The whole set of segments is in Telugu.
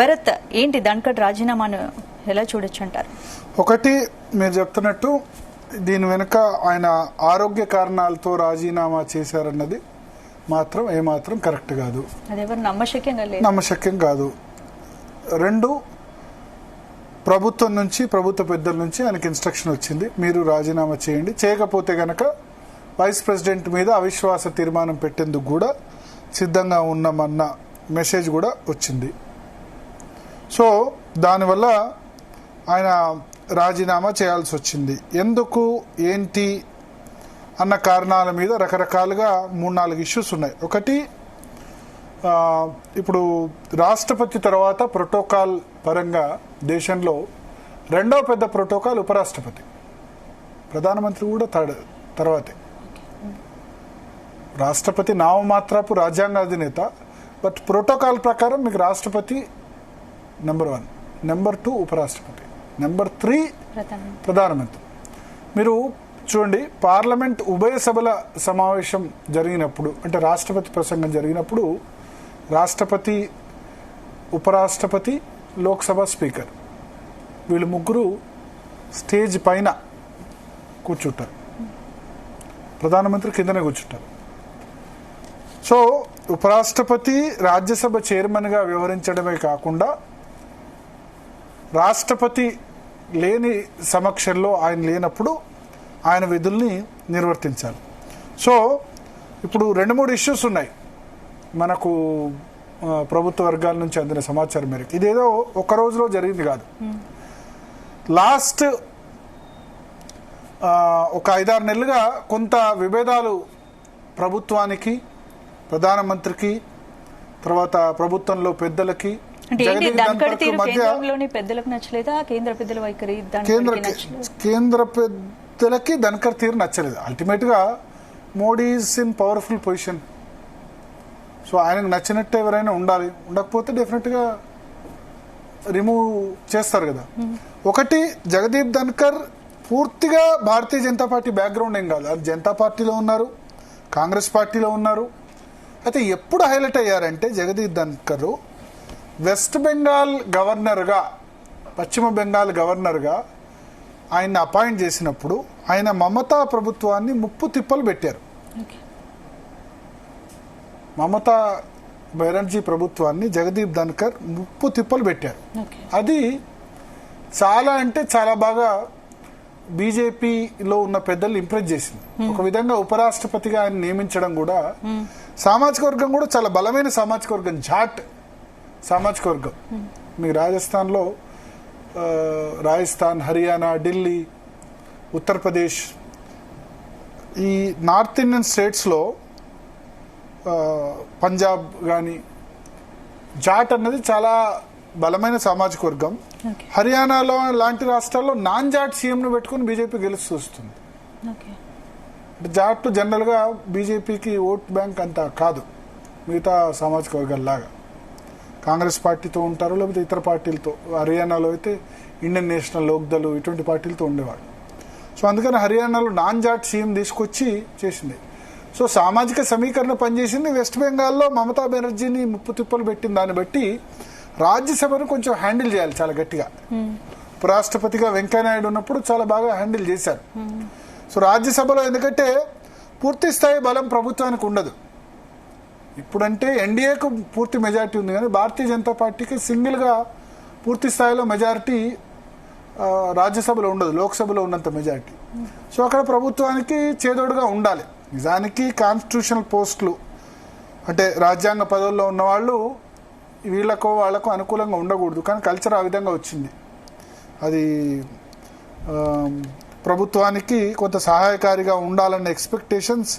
భరత్, ఏంటి ధన్కర్ రాజీనామాను ఎలా చూడొచ్చు అంటారు? ఒకటి, మీరు చెప్తున్నట్టు దీని వెనుక ఆయన ఆరోగ్య కారణాలతో రాజీనామా చేశారన్నది మాత్రం ఏమాత్రం కరెక్ట్ కాదు, నమ్మశక్యం కాదు. రెండు, ప్రభుత్వం నుంచి, ప్రభుత్వ పెద్దల నుంచి ఆయనకి ఇన్స్ట్రక్షన్ వచ్చింది, మీరు రాజీనామా చేయండి, చేయకపోతే గనక వైస్ ప్రెసిడెంట్ మీద అవిశ్వాస తీర్మానం పెట్టేందుకు కూడా సిద్ధంగా ఉన్నామన్న మెసేజ్ కూడా వచ్చింది. సో దానివల్ల ఆయన రాజీనామా చేయాల్సి వచ్చింది. ఎందుకు, ఏంటి అన్న కారణాల మీద రకరకాలుగా 3-4 ఇష్యూస్ ఉన్నాయి. ఒకటి, ఇప్పుడు రాష్ట్రపతి తర్వాత ప్రోటోకాల్ పరంగా దేశంలో రెండవ పెద్ద ప్రోటోకాల్ ఉపరాష్ట్రపతి, ప్రధానమంత్రి కూడా తర్వాతే. రాష్ట్రపతి నామమాత్రపు రాజ్యాంగ అధినేత, బట్ ప్రోటోకాల్ ప్రకారం మీకు రాష్ట్రపతి నెంబర్ 1, నెంబర్ 2 ఉపరాష్ట్రపతి, నెంబర్ 3 ప్రధానమంత్రి. మీరు చూడండి, పార్లమెంట్ ఉభయ సభల సమావేశం జరిగినప్పుడు, అంటే రాష్ట్రపతి ప్రసంగం జరిగినప్పుడు రాష్ట్రపతి, ఉపరాష్ట్రపతి, లోక్సభ స్పీకర్ వీళ్ళు ముగ్గురు స్టేజ్ పైన కూర్చుంటారు, ప్రధానమంత్రి కిందనే కూర్చుంటారు. సో ఉపరాష్ట్రపతి రాజ్యసభ చైర్మన్గా వ్యవహరించడమే కాకుండా రాష్ట్రపతి లేని సమక్షంలో, ఆయన లేనప్పుడు ఆయన విధుల్ని నిర్వర్తించాలి. సో ఇప్పుడు 2-3 ఇష్యూస్ ఉన్నాయి మనకు ప్రభుత్వ వర్గాల నుంచి అందిన సమాచారం మేరకు. ఇదేదో ఒక రోజులో జరిగింది కాదు. లాస్ట్ ఒక 5-6 నెలలుగా కొంత విభేదాలు ప్రభుత్వానికి, ప్రధానమంత్రికి, తర్వాత ప్రభుత్వంలో పెద్దలకి, కేంద్ర పెద్దలకి ధన్కర్ తీరు నచ్చలేదు. అల్టిమేట్ గా Modi is in powerful position. So ఆయనకు నచ్చినట్టు ఎవరైనా ఉండాలి, ఉండకపోతే డెఫినెట్ గా రిమూవ్ చేస్తారు కదా. ఒకటి, జగదీప్ ధన్కర్ పూర్తిగా భారతీయ జనతా పార్టీ బ్యాక్గ్రౌండ్ ఏం కాదు, అది జనతా పార్టీలో ఉన్నారు, కాంగ్రెస్ పార్టీలో ఉన్నారు. అయితే ఎప్పుడు హైలైట్ అయ్యారంటే జగదీప్ ధన్కర్ వెస్ట్ బెంగాల్ గవర్నర్గా, పశ్చిమ బెంగాల్ గవర్నర్గా ఆయన్ని అపాయింట్ చేసినప్పుడు ఆయన మమతా ప్రభుత్వాన్ని ముప్పు తిప్పలు పెట్టారు. మమతా బెనర్జీ ప్రభుత్వాన్ని జగదీప్ ధన్కర్ ముప్పు తిప్పలు పెట్టారు. అది చాలా అంటే చాలా బాగా బీజేపీలో ఉన్న పెద్దలు ఇంప్రెస్ చేసింది. ఒక విధంగా ఉపరాష్ట్రపతిగా ఆయన నియమించడం కూడా, సామాజిక వర్గం కూడా చాలా బలమైన సామాజిక వర్గం, జాట్ సామాజిక వర్గం. మీకు రాజస్థాన్లో, రాజస్థాన్, హర్యానా, ఢిల్లీ, ఉత్తరప్రదేశ్, ఈ నార్త్ ఇండియన్ స్టేట్స్లో, పంజాబ్ కానీ జాట్ అన్నది చాలా బలమైన సామాజిక వర్గం. హర్యానాలో లాంటి రాష్ట్రాల్లో నాన్ జాట్ సీఎంను పెట్టుకుని బీజేపీ గెలుస్తూ వస్తుంది. జాట్ జనరల్ గా బీజేపీకి ఓట్ బ్యాంక్ అంత కాదు, మిగతా సామాజిక వర్గాల్లాగా కాంగ్రెస్ పార్టీతో ఉంటారు, లేకపోతే ఇతర పార్టీలతో. హర్యానాలో అయితే ఇండియన్ నేషనల్ లోక్దళ్ ఇటువంటి పార్టీలతో ఉండేవాడు. సో అందుకని హర్యానాలో నాన్ జాట్ సీఎం తీసుకొచ్చి చేసింది. సో సామాజిక సమీకరణ పనిచేసింది. వెస్ట్ బెంగాల్లో మమతా బెనర్జీని ముప్పు తిప్పలు పెట్టిన దాన్ని బట్టి రాజ్యసభను కొంచెం హ్యాండిల్ చేయాలి చాలా గట్టిగా. ఉపరాష్ట్రపతిగా వెంకయ్యనాయుడు ఉన్నప్పుడు చాలా బాగా హ్యాండిల్ చేశారు. సో రాజ్యసభలో ఎందుకంటే పూర్తి స్థాయి బలం ప్రభుత్వానికి ఉండదు. ఇప్పుడంటే ఎన్డీఏకు పూర్తి మెజారిటీ ఉంది, కానీ భారతీయ జనతా పార్టీకి సింగిల్గా పూర్తి స్థాయిలో మెజారిటీ రాజ్యసభలో ఉండదు, లోక్సభలో ఉన్నంత మెజారిటీ. సో అక్కడ ప్రభుత్వానికి చేదోడుగా ఉండాలి. నిజానికి కాన్స్టిట్యూషనల్ పోస్టులు అంటే రాజ్యాంగ పదవుల్లో ఉన్న వాళ్ళు వాళ్ళకు అనుకూలంగా ఉండకూడదు, కానీ కల్చర్ ఆ విధంగా వచ్చింది. అది ప్రభుత్వానికి కొంత సహాయకారిగా ఉండాలన్న ఎక్స్పెక్టేషన్స్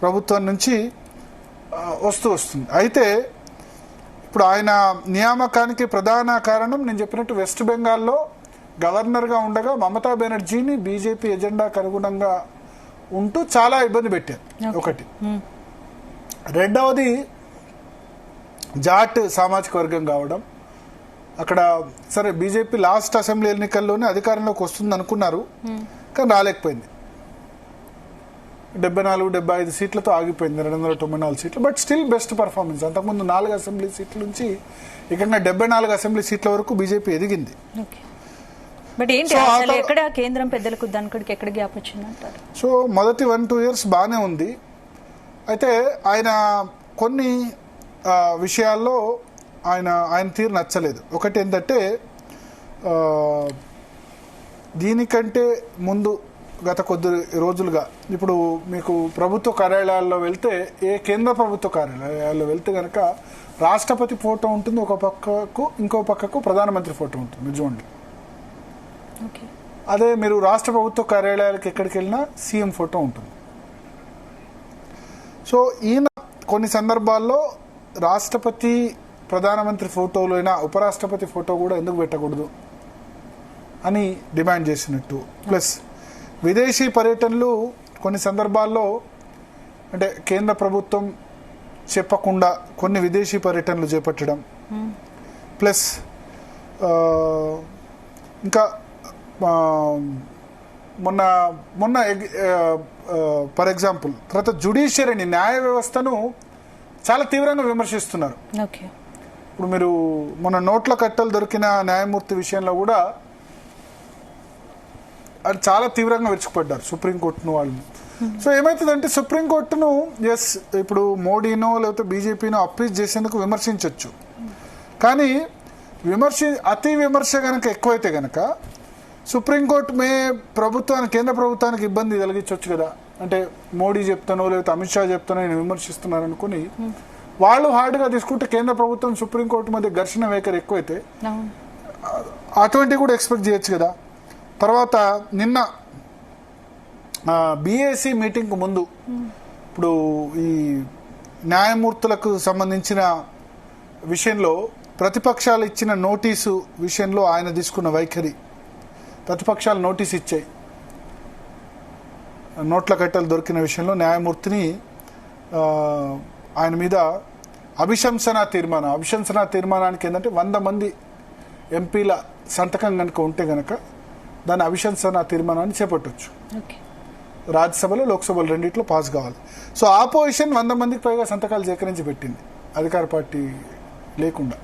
ప్రభుత్వం నుంచి వస్తుంది. అయితే ఇప్పుడు ఆయన నియామకానికి ప్రధాన కారణం నేను చెప్పినట్టు వెస్ట్ బెంగాల్లో గవర్నర్గా ఉండగా మమతా బెనర్జీని బీజేపీ ఎజెండాకు అనుగుణంగా ఉంటూ చాలా ఇబ్బంది పెట్టారు. ఒకటి. రెండవది జాట్ సామాజిక వర్గం కావడం. అక్కడ సరే బీజేపీ లాస్ట్ అసెంబ్లీ ఎన్నికల్లోనే అధికారంలోకి వస్తుంది అనుకున్నారు, కానీ రాలేకపోయింది. 74-75 సీట్లతో ఆగిపోయింది, 294 సీట్లు. But still best performance. అంతకుముందు 4 అసెంబ్లీ సీట్ల నుంచి ఏకంగా 74 అసెంబ్లీ సీట్ల వరకు బీజేపీ ఎదిగింది. బట్ ఏంటి అసలు ఎక్కడ కేంద్రం పెద్దలకు దానికి ఎక్కడ గ్యాప్ వచ్చిందంటారు? సో మొదటి 1-2 ఇయర్స్ బాగానే ఉంది. అయితే ఆయన కొన్ని విషయాల్లో ఆయన తీరు నచ్చలేదు. ఒకటి ఏంటంటే దీనికంటే ముందు గత కొద్ది రోజులుగా ఇప్పుడు మీకు ప్రభుత్వ కార్యాలయాల్లో వెళ్తే, ఏ కేంద్ర ప్రభుత్వ కార్యాలయాల్లో వెళ్తే కనుక రాష్ట్రపతి ఫోటో ఉంటుంది ఒక పక్కకు, ఇంకో పక్కకు ప్రధానమంత్రి ఫోటో ఉంటుంది, మీరు చూడండి. అదే మీరు రాష్ట్ర ప్రభుత్వ కార్యాలయాలకు ఎక్కడికి వెళ్ళినా సీఎం ఫోటో ఉంటుంది. సో ఈయన కొన్ని సందర్భాల్లో రాష్ట్రపతి ప్రధానమంత్రి ఫోటోలు అయినా ఉపరాష్ట్రపతి ఫోటో కూడా ఎందుకు పెట్టకూడదు అని డిమాండ్ చేసినట్టు. ప్లస్ విదేశీ పర్యటనలు కొన్ని సందర్భాల్లో అంటే కేంద్ర ప్రభుత్వం చెప్పకుండా కొన్ని విదేశీ పర్యటనలు చేపట్టడం. ప్లస్ ఇంకా మొన్న ఫర్ ఎగ్జాంపుల్ తర్వాత జ్యుడిషియరీని, న్యాయ వ్యవస్థను చాలా తీవ్రంగా విమర్శిస్తున్నారు. ఇప్పుడు మీరు మొన్న నోట్ల కట్టలు దొరికిన న్యాయమూర్తి విషయంలో కూడా అది చాలా తీవ్రంగా విరుచుకుపడ్డారు సుప్రీంకోర్టును వాళ్ళని. సో ఏమవుతుందంటే సుప్రీంకోర్టును ఇప్పుడు మోడీనో లేకపోతే బీజేపీనో అప్పీల్ చేసేందుకు విమర్శించవచ్చు, కానీ అతి విమర్శ కనుక ఎక్కువైతే కనుక సుప్రీంకోర్టు కేంద్ర ప్రభుత్వానికి ఇబ్బంది కలిగించవచ్చు కదా. అంటే మోడీ చెప్తానో లేకపోతే అమిత్ షా చెప్తానో నేను విమర్శిస్తున్నాను అనుకుని వాళ్ళు హార్డ్గా తీసుకుంటే కేంద్ర ప్రభుత్వం సుప్రీంకోర్టు మధ్య ఘర్షణ వైఖరి ఎక్కువైతే అటువంటివి కూడా ఎక్స్పెక్ట్ చేయొచ్చు కదా. తర్వాత నిన్న బీఏసీ మీటింగ్కు ముందు ఇప్పుడు ఈ న్యాయమూర్తులకు సంబంధించిన విషయంలో ప్రతిపక్షాలు ఇచ్చిన నోటీసు విషయంలో ఆయన తీసుకున్న వైఖరి, ప్రతిపక్షాలు నోటీస్ ఇచ్చాయి నోట్ల కట్టలు దొరికిన విషయంలో న్యాయమూర్తిని ఆయన మీద అభిశంసన తీర్మానానికి ఏంటంటే 100 మంది ఎంపీల సంతకం కనుక ఉంటే గనక దాని అభిశంసన తీర్మానాన్ని చేపట్టవచ్చు. రాజ్యసభలో లోక్సభలో రెండిట్లో పాస్ కావాలి. సో ఆపోజిషన్ 100 మందికి పైగా సంతకాలు సేకరించి పెట్టింది అధికార పార్టీ లేకుండా.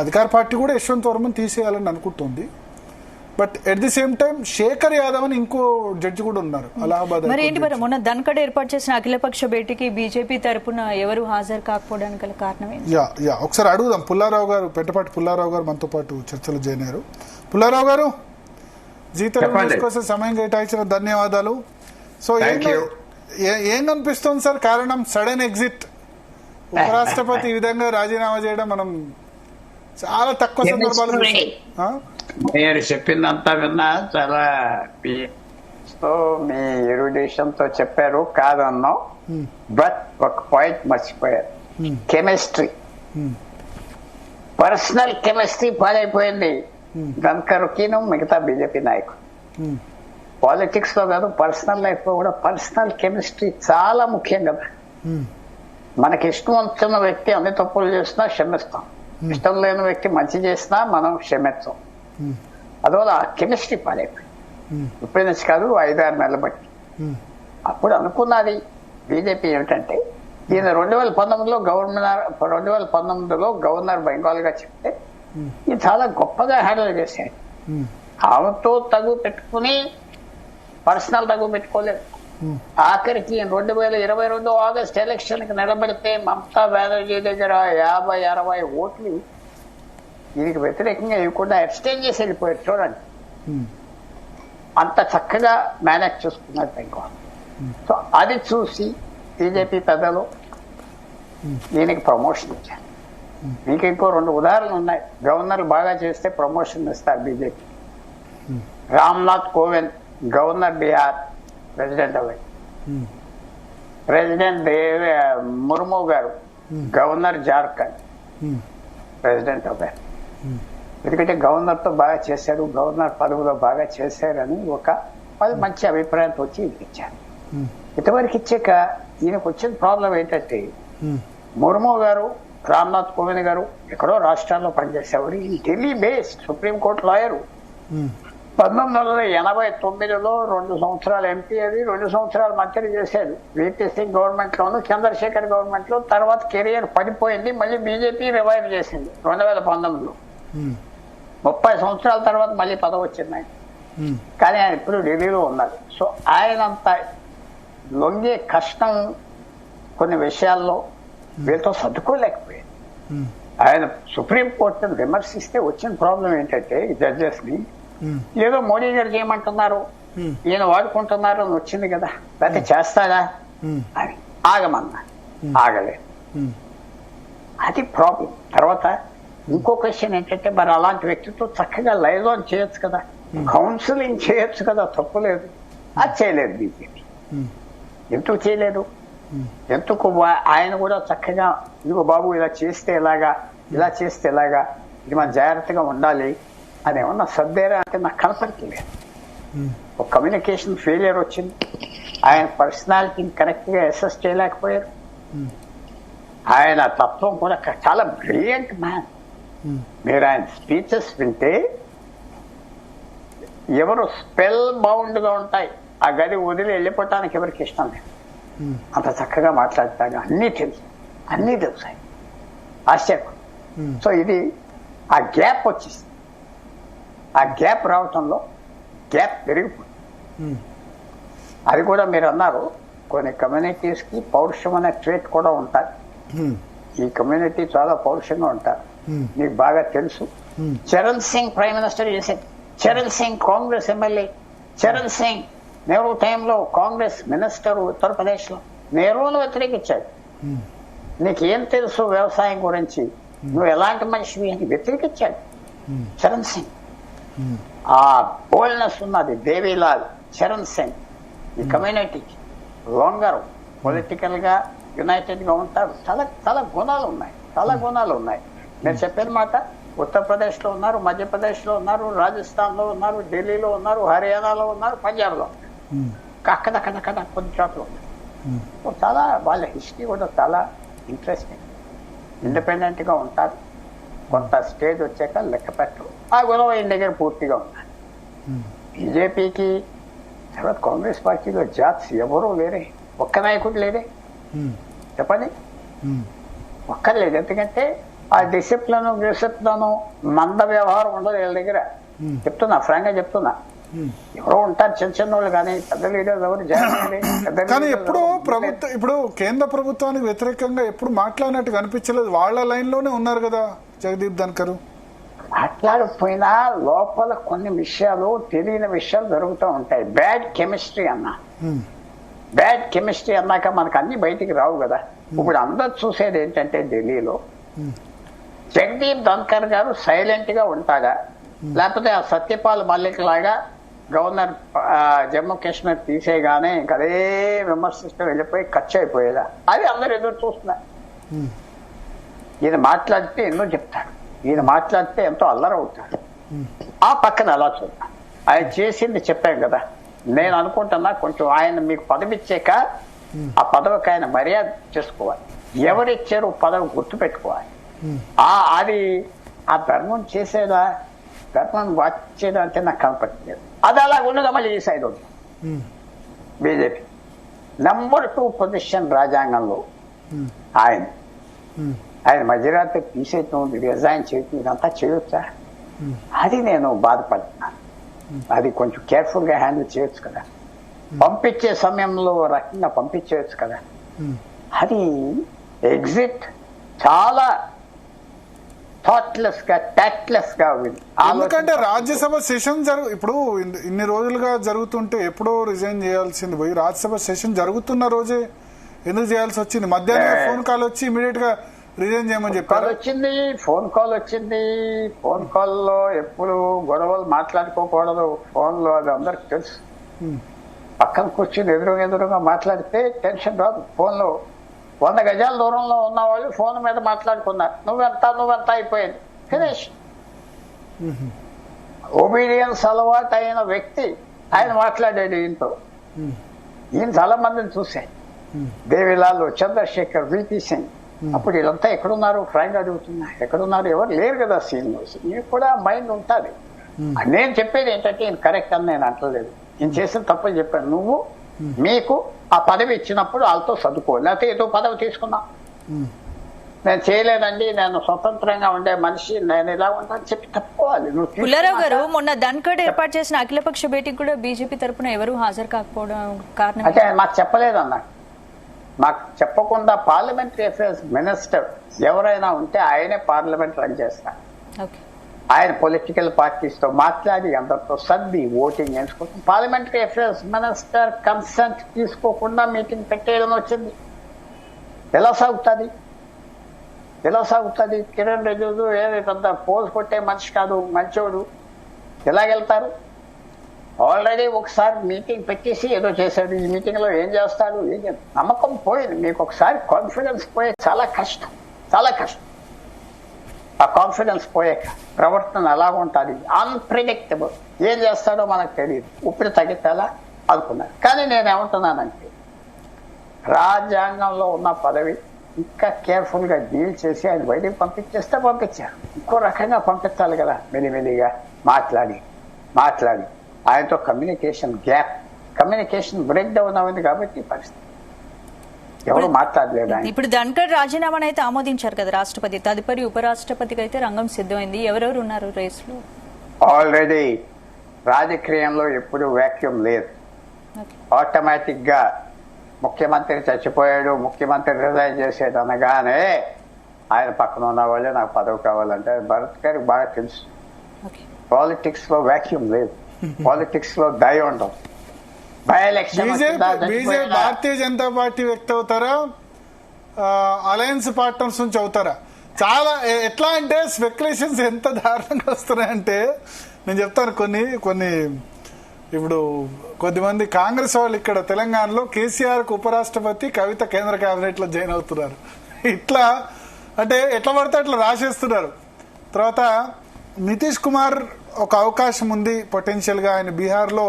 అధికార పార్టీ కూడా యశ్వంత్ వర్మని తీసేయాలని అనుకుంటుంది. But at the same time Shekhar Yadav అని ఇంకో జడ్జి కూడా ఉన్నారు అలహాబాద్. మరి ఏంటి మరి మొన్న ధన్కడ్ ఏర్పాటు చేసిన అఖిలపక్ష భేటీకి బీజేపీ తరపున ఎవరు హాజరు కాకపోవడానికి గల కారణం ఏంటి? ఒకసారి అడుగుదాం. పుల్లారావు గారు, పెంటపాటి పుల్లారావు గారు మనతో పాటు చర్చలు జాయిన్ అయ్యారు. పుల్లారావు గారు, జీతం కోసం సమయం కేటాయించిన ధన్యవాదాలు. సో ఏం కనిపిస్తుంది సార్ కారణం? సడన్ ఎగ్జిట్, ఉపరాష్ట్రపతి ఈ విధంగా రాజీనామా చేయడం మనం చాలా తక్కువ సందర్భాలు. మీరు చెప్పిందంతా విన్నా, చాలా మీ ఎరుడిషన్ తో చెప్పారు, కాదన్నాం. బట్ ఒక పాయింట్ మర్చిపోయారు, కెమిస్ట్రీ, పర్సనల్ కెమిస్ట్రీ పాడైపోయింది ధన్కర్కి మిగతా బీజేపీ నాయకులు. పాలిటిక్స్ లో కాదు, పర్సనల్ లైఫ్ లో కూడా పర్సనల్ కెమిస్ట్రీ చాలా ముఖ్యం కదా. మనకి ఇష్టం వచ్చిన వ్యక్తి అన్ని తప్పులు చేసినా క్షమిస్తాం, ఇష్టం లేని వ్యక్తి మంచి చేసినా మనం క్షమిస్తాం. అందువల్ల ఆ కెమిస్ట్రీ పాడైపోయింది. ఇప్పటి నుంచి కాదు, 5-6 నెలలు బట్టి. అప్పుడు అనుకున్నది బీజేపీ ఏమిటంటే, ఈయన 2019లో గవర్నర్ బెంగాల్ గా చెప్తే ఈయన చాలా గొప్పగా హ్యాండిల్ చేశాడు. ఆమెతో తగు పెట్టుకుని పర్సనల్ తగు పెట్టుకోలేదు. ఆఖరికి 2022 ఆగస్ట్ ఎలక్షన్ కి నిలబెడితే మమతా బెనర్జీ దగ్గర 50-60 ఓట్లు దీనికి వ్యతిరేకంగా ఇవ్వకుండా అబ్స్టైన్ చేసి వెళ్ళిపోయారు. చూడండి, అంత చక్కగా మేనేజ్ చేసుకున్నారు బెంగాల్. సో అది చూసి బీజేపీ పెద్దలు దీనికి ప్రమోషన్ ఇచ్చారు. మీకు ఇంకో 2 ఉదాహరణలు ఉన్నాయి. గవర్నర్లు బాగా చేస్తే ప్రమోషన్ ఇస్తారు BJP. Ramnath Kovind governor Bihar president అవ్వాలి. ప్రెసిడెంట్ ముర్ము గారు గవర్నర్ జార్ఖండ్ ప్రెసిడెంట్ అవ్వాలి. ఎందుకంటే గవర్నర్ తో బాగా చేశారు, గవర్నర్ పదవిలో బాగా చేశారని వాళ్ళు మంచి అభిప్రాయంతో వచ్చి ఇచ్చారు. ఇంతవరకు ఇచ్చాక ఈయనకు వచ్చిన ప్రాబ్లం ఏంటంటే, ముర్ము గారు, రామ్నాథ్ కోవింద్ గారు ఎక్కడో రాష్ట్రాల్లో పనిచేసేవారు. ఈ ఢిల్లీ బేస్డ్ సుప్రీంకోర్టు లాయరు. 1989లో 2 సంవత్సరాలు ఎంపీ అది, 2 సంవత్సరాలు మంత్రి చేశాడు. వీపీ సింగ్ గవర్నమెంట్ లోను, చంద్రశేఖర్ గవర్నమెంట్ లో. తర్వాత కెరియర్ పడిపోయింది, మళ్ళీ బీజేపీ రివైవ్ చేసింది 2019లో. 30 సంవత్సరాల తర్వాత మళ్ళీ పదవి వచ్చింది ఆయన. కానీ ఆయన ఇప్పుడు ఢిల్లీలో ఉన్నారు. సో ఆయనంత లొంగే కష్టం కొన్ని విషయాల్లో వీళ్ళతో సర్దుకోలేకపోయాడు. ఆయన సుప్రీంకోర్టును విమర్శిస్తే వచ్చిన ప్రాబ్లం ఏంటంటే జడ్జెస్ ని ఏదో మోడీ గారు చేయమంటున్నారు, ఈయన వాడుకుంటున్నారు అని వచ్చింది కదా, లేకపోతే చేస్తాడా అని ఆగమన్నా, ఆగలేదు. అది ప్రాబ్లం. తర్వాత ఇంకో క్వశ్చన్ ఏంటంటే మరి అలాంటి వ్యక్తితో చక్కగా లైజాన్ చేయొచ్చు కదా, కౌన్సిలింగ్ చేయొచ్చు కదా, తప్పులేదు. అది చేయలేదు బీజేపీ. ఎందుకు చేయలేదు? ఎందుకు ఆయన కూడా చక్కగా ఇదిగో బాబు ఇలా చేస్తే ఎలాగా, ఇలా చేస్తే ఎలాగా, ఇది మనం జాగ్రత్తగా ఉండాలి అని ఏమన్నా సర్దేరా అంటే నాకు కనపడలేదు. ఒక కమ్యూనికేషన్ ఫెయిలియర్ వచ్చింది. ఆయన పర్సనాలిటీని కరెక్ట్ గా అసెస్ చేయలేకపోయారు. ఆయన తత్వం కూడా చాలా బ్రిలియంట్ మ్యాన్. మీరు ఆయన స్పీచెస్ వింటే ఎవరు స్పెల్ బౌండ్ గా ఉంటాయి. ఆ గది వదిలి వెళ్ళిపోవటానికి ఎవరికి ఇష్టం లేదు. అంత చక్కగా మాట్లాడతాడు. అన్నీ తెలుసు, అన్నీ తెలుసాయి. ఆశ్చర్యం. సో ఇది ఆ గ్యాప్ వచ్చేసింది. ఆ గ్యాప్ రావటంలో గ్యాప్ పెరిగిపోయింది. అది కూడా మీరు అన్నారు, కొన్ని కమ్యూనిటీస్ కి పౌరుషం అనే ట్రేట్ కూడా ఉంటాయి. ఈ కమ్యూనిటీ చాలా పౌరుషంగా ఉంటారు. మీకు బాగా తెలుసు. చరణ్ సింగ్ ప్రైమ్ మినిస్టర్ చేసేది. చరణ్ సింగ్ కాంగ్రెస్ ఎమ్మెల్యే. చరణ్ సింగ్ నెహ్రూ టైంలో కాంగ్రెస్ మినిస్టర్ ఉత్తరప్రదేశ్ లో. నెహ్రూను వ్యతిరేకించాడు. నీకేం తెలుసు వ్యవసాయం గురించి, నువ్వు ఎలాంటి మనిషివి అని వ్యతిరేకించాడు చరణ్ సింగ్. ఆ బోల్డ్నెస్ ఉన్నది దేవీలాల్ చరణ్ సింగ్. ఈ కమ్యూనిటీకి లొంగరు, పొలిటికల్ గా యునైటెడ్ గా ఉంటారు. చాలా చాలా గుణాలు ఉన్నాయి, చాలా గుణాలు ఉన్నాయి. నేను చెప్పిన మాట, ఉత్తరప్రదేశ్ లో ఉన్నారు, మధ్యప్రదేశ్ లో ఉన్నారు, రాజస్థాన్ లో ఉన్నారు, ఢిల్లీలో ఉన్నారు, హర్యానాలో ఉన్నారు, పంజాబ్ లో ఉన్నారు, అక్కడక్కడక్కడ కొన్ని చోట్ల ఉన్నారు. చాలా వాళ్ళ హిస్టరీ కూడా చాలా ఇంట్రెస్టింగ్. ఇండిపెండెంట్ గా ఉంటారు. కొంత స్టేజ్ వచ్చాక లెక్క పెట్టరు. ఆ గొడవ ఈయన దగ్గర పూర్తిగా ఉన్నారు. బీజేపీకి తర్వాత కాంగ్రెస్ పార్టీలో జాత్స్ ఎవరూ లేరే, ఒక్క నాయకుడు లేదే. చెప్పండి, ఒక్కర్లేదు. ఎందుకంటే ఆ డిసిప్లిన్ మంద వ్యవహారం ఉండదు వీళ్ళ దగ్గర. చెప్తున్నా, ఫ్రాంక్ గా చెప్తున్నా. ఎవరో ఉంటారు చిన్న చిన్న వాళ్ళు, కానీ పెద్ద లీడర్స్ ఎవరు జాయిన్. కానీ ఎప్పుడు ప్రభుత్వం, ఇప్పుడు కేంద్ర ప్రభుత్వానికి వ్యతిరేకంగా ఎప్పుడు మాట్లాడినట్టు కనిపించలేదు. వాళ్ళ లైన్ లోనే ఉన్నారు కదా జగదీప్ ధన్కర్. మాట్లాడకపోయినా లోపల కొన్ని విషయాలు, తెలియని విషయాలు జరుగుతూ ఉంటాయి. బ్యాడ్ కెమిస్ట్రీ అన్నా, బ్యాడ్ కెమిస్ట్రీ అన్నాక మనకు అన్ని బయటికి రావు కదా. ఇప్పుడు అందరు చూసేది ఏంటంటే ఢిల్లీలో జగదీప్ ధన్కర్ గారు సైలెంట్ గా ఉంటాడా, లేకపోతే ఆ సత్యపాల్ మల్లిక్ లాగా గవర్నర్ జమ్మూ కాశ్మీర్ తీసేయగానే ఇంకా అదే విమర్శిస్తూ వెళ్ళిపోయి ఖర్చు అయిపోయేదా, అది అందరు ఎదురు చూస్తున్నారు. ఈయన మాట్లాడితే ఎన్నో చెప్తాడు, ఈయన మాట్లాడితే ఎంతో అల్లరవుతాడు. ఆ పక్కన అలా చూద్దాం. ఆయన చేసింది చెప్పాం కదా. నేను అనుకుంటున్నా కొంచెం ఆయన మీకు పదవి ఇచ్చాక ఆ పదవికి ఆయన మర్యాద చేసుకోవాలి. ఎవరిచ్చారు పదవి గుర్తు పెట్టుకోవాలి. అది ఆ ధర్మం చేసేదా, ధర్మం వచ్చేదా అంటే నాకు కనపడలేదు. అది అలా ఉండగా మళ్ళీ ఈ సైడ్ ఉంది బీజేపీ. నంబర్ 2 పొజిషన్ రాజ్యాంగంలో ఆయన మధ్యరాత్రి తీసేయటం, రిజైన్ చేయటం, ఇదంతా చేయొచ్చా? అది నేను బాధపడుతున్నాను. అది కొంచెం కేర్ఫుల్ గా హ్యాండిల్ చేయొచ్చు కదా. పంపించే సమయంలో రకంగా పంపించేయచ్చు కదా. అది ఎగ్జిట్ చాలా థాట్లెస్ గా, టాక్ట్లెస్ గా ఉంది. ఎందుకంటే రాజ్యసభ సెషన్ ఇప్పుడు ఇన్ని రోజులుగా జరుగుతుంటే ఎప్పుడో రిజైన్ చేయాల్సింది పోయి రాజ్యసభ సెషన్ జరుగుతున్న రోజే ఎందుకు చేయాల్సి వచ్చింది? మధ్యాహ్నం ఫోన్ కాల్ వచ్చి ఇమీడియట్ గా రిజైన్ చేయమని చెప్పారు. వచ్చింది, ఫోన్ కాల్ వచ్చింది. ఫోన్ కాల్ లో ఎప్పుడు గొడవలు మాట్లాడుకోకూడదు. ఫోన్ లో అది అందరికి తెలుసు. పక్కన కూర్చుని ఎదురుగా మాట్లాడితే టెన్షన్ రాదు. ఫోన్ లో 100 గజాల దూరంలో ఉన్న వాళ్ళు ఫోన్ మీద మాట్లాడుకున్నారు. నువ్వెంత అయిపోయింది, ఫినిష్. ఒబీడియన్స్ అలవాటు అయిన వ్యక్తి ఆయన మాట్లాడాడు ఈయనతో. ఈయన చాలా మందిని చూశాను. దేవిలాల్, చంద్రశేఖర్, వీపీ సింగ్. అప్పుడు వీళ్ళంతా ఎక్కడున్నారు? ఫ్రాంక్ అడుగుతున్నా, ఎక్కడున్నారు? ఎవరు లేరు కదా సీన్ లో. ఈయన కూడా మైండ్ ఉంటుంది. నేను చెప్పేది ఏంటంటే ఈయన కరెక్ట్ అని నేను అంటలేదు. నేను చేసిన తప్పులు చెప్పాను. నువ్వు మీకు ఆ పదవి ఇచ్చినప్పుడు వాళ్ళతో చదువుకో, లేకపోతే ఏదో పదవి తీసుకున్నా. నేను చేయలేదండి, నేను స్వతంత్రంగా ఉండే మనిషి, నేను ఇలా ఉంటాను చెప్పి తప్పుకోవాలి. పుల్లారావు గారు, మొన్న ధన్కడ్ ఏర్పాటు చేసిన అఖిలపక్ష భేటీకి కూడా బీజేపీ తరపున ఎవరు హాజరు కాకపోవడం కారణం అంటే మాకు చెప్పలేదన్నా. మాకు చెప్పకుండా పార్లమెంటరీ అఫేర్స్ మినిస్టర్ ఎవరైనా ఉంటే ఆయనే పార్లమెంట్ రన్ చేస్తారు. ఆయన పొలిటికల్ పార్టీస్ తో మాట్లాడి అందరితో సర్ది ఓటింగ్ ఎంచుకుంటాం. పార్లమెంటరీ అఫేర్స్ మినిస్టర్ కన్సెంట్ తీసుకోకుండా మీటింగ్ పెట్టేయడం వచ్చింది. ఎలా సాగుతుంది? కిరణ్ రిజిజు ఏది పెద్ద పోజ్ కొట్టే మనిషి కాదు, మంచోడు. ఎలాగెళ్తారు? ఆల్రెడీ ఒకసారి మీటింగ్ పెట్టేసి ఏదో చేశాడు, ఈ మీటింగ్ లో ఏం చేస్తాడు, నమ్మకం పోయింది. మీకు ఒకసారి కాన్ఫిడెన్స్ పోయే చాలా కష్టం. ఆ కాన్ఫిడెన్స్ పోయాక ప్రవర్తన ఎలాగ ఉంటుంది, అన్ప్రిడిక్టబుల్. ఏం చేస్తాడో మనకు తెలియదు. ఇప్పుడు తగ్గితేలా అనుకున్నారు. కానీ నేనేమంటున్నానంటే, రాజ్యాంగంలో ఉన్న పదవి ఇంకా కేర్ఫుల్ గా డీల్ చేసి ఆయన బయటికి పంపించేస్తే పంపించారు. ఇంకో రకంగా పంపించాలి కదా, మెల్లిమెల్లిగా మాట్లాడి ఆయనతో కమ్యూనికేషన్ బ్రేక్ డౌన్ అయింది కాబట్టి పరిస్థితి ఎవరు మాట్లాడలేదు. ఇప్పుడు ధన్కడ్ రాజీనామాను అయితే ఆమోదించారు కదా రాష్ట్రపతి. తదుపరి ఉపరాష్ట్రపతికి అయితే రంగం సిద్ధమైంది. ఎవరెవరు ఉన్నారు రేసులో? ఆల్రెడీ రాజకీయంలో ఎప్పుడు వ్యాక్యూమ్ లేదు. ఆటోమేటిక్ గా ముఖ్యమంత్రి చచ్చిపోయాడు, ముఖ్యమంత్రి రిజైన్ చేసేది అనగానే ఆయన పక్కన ఉన్న వాళ్ళే నాకు పదవి కావాలంటే భరత్ గారికి బాగా తెలుసు. పాలిటిక్స్ లో వ్యాక్యూమ్ లేదు, పాలిటిక్స్ లో దయ ఉండదు. భారతీయ జనతా పార్టీ వ్యక్తి అవుతారా, అలయన్స్ పార్ట్నర్స్ నుంచి అవుతారా? చాలా ఎట్లా అంటే స్పెక్యులేషన్స్ ఎంత దారుణంగా వస్తున్నాయంటే నేను చెప్తాను. కొన్ని ఇప్పుడు కొద్దిమంది కాంగ్రెస్ వాళ్ళు ఇక్కడ తెలంగాణలో కేసీఆర్ కు ఉపరాష్ట్రపతి, కవిత కేంద్ర కేబినెట్ లో జాయిన్ అవుతున్నారు. ఇట్లా అంటే ఎట్లా పడితే అట్లా రాసేస్తున్నారు. తర్వాత నితీష్ కుమార్ ఒక అవకాశం ఉంది పొటెన్షియల్ గా. ఆయన బీహార్ లో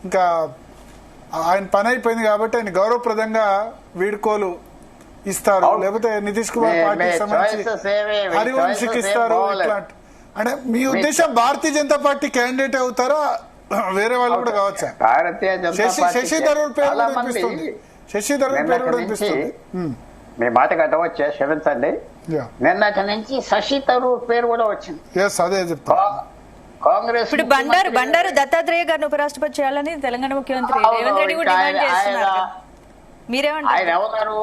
ఇంకా ఆయన పని అయిపోయింది కాబట్టి ఆయన గౌరవప్రదంగా వీడ్కోలు ఇస్తారు, లేకపోతే నితీష్ కుమార్ పార్టీకి సంబంధించి హరివంశీకి ఇస్తారు. ఇట్లాంటి అంటే మీ ఉద్దేశం భారతీయ జనతా పార్టీ క్యాండిడేట్ అవుతారా, వేరే వాళ్ళు కూడా కావచ్చా? శశి థరూర్ పేరు కూడా వినిపిస్తుంది. మీ మాట కట్టవచ్చా? క్షమించండి, నిన్నటి నుంచి శశి థరూర్ పేరు కూడా వచ్చింది. అదే చెప్తా. కాంగ్రెస్ ఇప్పుడు బండారు దత్తాత్రేయ గారిని ఉపరాష్ట్రపతి చేయాలని తెలంగాణ ముఖ్యమంత్రి రేవంత్ రెడ్డి కూడా డిమాండ్ చేస్తున్నారు. మీరేమంటారు? ఆయన ఎవరు?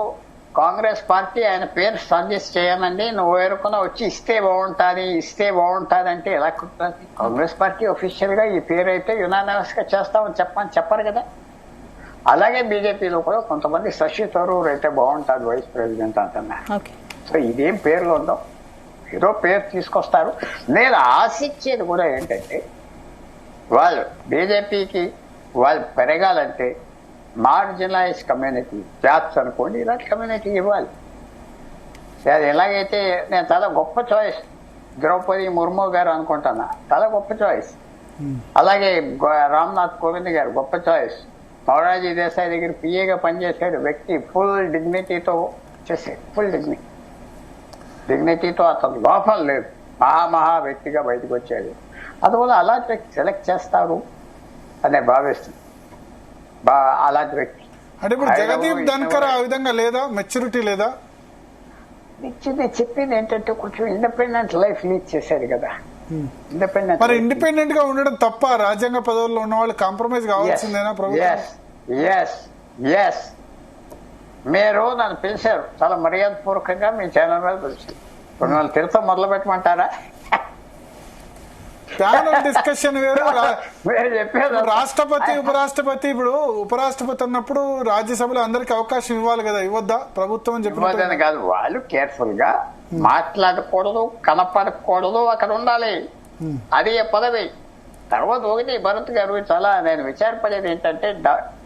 కాంగ్రెస్ పార్టీ ఆయన పేరు సజెస్ట్ చేయనండి, నువ్వు ఎరుకున్నా వచ్చి ఇస్తే బాగుంటుంది అంటే ఎలా కుదురుతుంది? కాంగ్రెస్ పార్టీ ఒఫీషియల్ గా ఈ పేరు అయితే యునానిమస్ గా చేస్తామని చెప్పరు కదా. అలాగే బీజేపీలో కూడా కొంతమంది శశి థరూర్ అయితే బాగుంటుంది వైస్ ప్రెసిడెంట్ అంటున్నారు. సో ఇదేం పేర్లు ఉందో ఏదో పేరు తీసుకొస్తారు. నేను ఆశించేది కూడా ఏంటంటే, వాళ్ళు బీజేపీకి వాళ్ళు పెరగాలంటే మార్జినలైజ్ కమ్యూనిటీ, జాబ్స్ అనుకోండి, ఇలాంటి కమ్యూనిటీ ఇవ్వాలి. అది ఎలాగైతే నేను చాలా గొప్ప చాయిస్ ద్రౌపది ముర్ము గారు అనుకుంటున్నా, చాలా గొప్ప చాయిస్. అలాగే రామ్నాథ్ కోవింద్ గారు గొప్ప చాయిస్. మొరార్జీ దేశాయ్ దగ్గర పిఏగా పనిచేసాడు వ్యక్తి, ఫుల్ డిగ్నిటీతో చేసాడు. ఫుల్ డిగ్నిటీతో అతను లోపం లేదు, మహా వ్యక్తిగా బయటకు వచ్చాడు. అందువల్ల అలాంటి వ్యక్తి సెలెక్ట్ చేస్తారు అనే భావిస్తుంది. అలాంటి వ్యక్తి అంటే ఇప్పుడు జగదీప్ ధన్కర్ ఆ విధంగా లేదా, మెచ్యూరిటీ లేదా? చెప్పింది ఏంటంటే కొంచెం ఇండిపెండెంట్ లైఫ్ లీడ్ చేశాడు కదా. ఇండిపెండెంట్ గా ఉండడం తప్ప రాజ్యాంగ పదవుల్లో ఉన్న వాళ్ళు కాంప్రమైజ్ కావాల్సిందేనా ప్రభుత్వం? మీరు నన్ను పిలిచారు చాలా మర్యాద పూర్వకంగా, మీ ఛానల్ మీద పిలిచారు. ఇప్పుడు నన్ను తిరుత మొదలు పెట్టమంటారా? డిస్కషన్ వేరు. రాష్ట్రపతి ఉపరాష్ట్రపతి, ఇప్పుడు ఉపరాష్ట్రపతి అన్నప్పుడు రాజ్యసభలో అందరికి అవకాశం ఇవ్వాలి కదా, ఇవ్వద్దా ప్రభుత్వం అని చెప్పి కాదు. వాళ్ళు కేర్ఫుల్ గా మాట్లాడకూడదు, కనపడకూడదు, అక్కడ ఉండాలి. అది పదవి. తర్వాత ఒకటి భరత్ గారు చాలా నేను విచారపడేది ఏంటంటే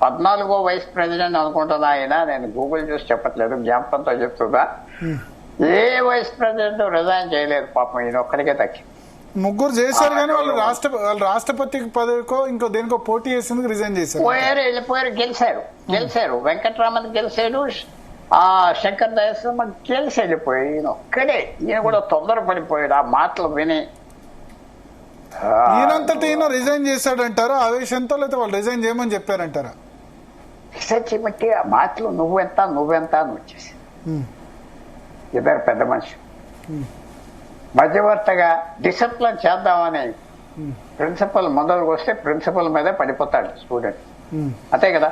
14వ వైస్ ప్రెసిడెంట్ అనుకుంటున్నా ఆయన, నేను గూగుల్ చూసి చెప్పట్లేదు, జ్ఞాపకంతో చెప్తుందా, ఏ వైస్ ప్రెసిడెంట్ రిజైన్ చేయలేదు పాపం, ఈయన ఒక్కడికే దక్కి. ముగ్గురు చేశారు కానీ వాళ్ళు రాష్ట్రపతి పదవికో ఇంకో దేనికో పోటీ చేసేందుకు రిజైన్ చేశారు. వెళ్ళిపోయారు, గెలిచారు. వెంకటరామన్ గెలిచాడు, శంకర్ దయాశ్రమ గెలిచి వెళ్ళిపోయాడు. ఈయన ఒక్కడే, ఈయన కూడా తొందరపడిపోయాడు ఆ మాటలు విని. ఈయనంతటి ఈయన రిజైన్ చేశాడంటారా ఆవేశంతో, లేకపోతే వాళ్ళు రిజైన్ చేయమని చెప్పారంటారా? రీసెర్చ్ బట్టి ఆ మాటలు నువ్వెంత అని వచ్చేసి ఇద్దరు పెద్ద మనిషి మధ్యవర్తిగా డిసిప్లిన్ చేద్దామని ప్రిన్సిపల్ మొదలుకు వస్తే ప్రిన్సిపల్ మీదే పడిపోతాడు స్టూడెంట్. అంతే కదా,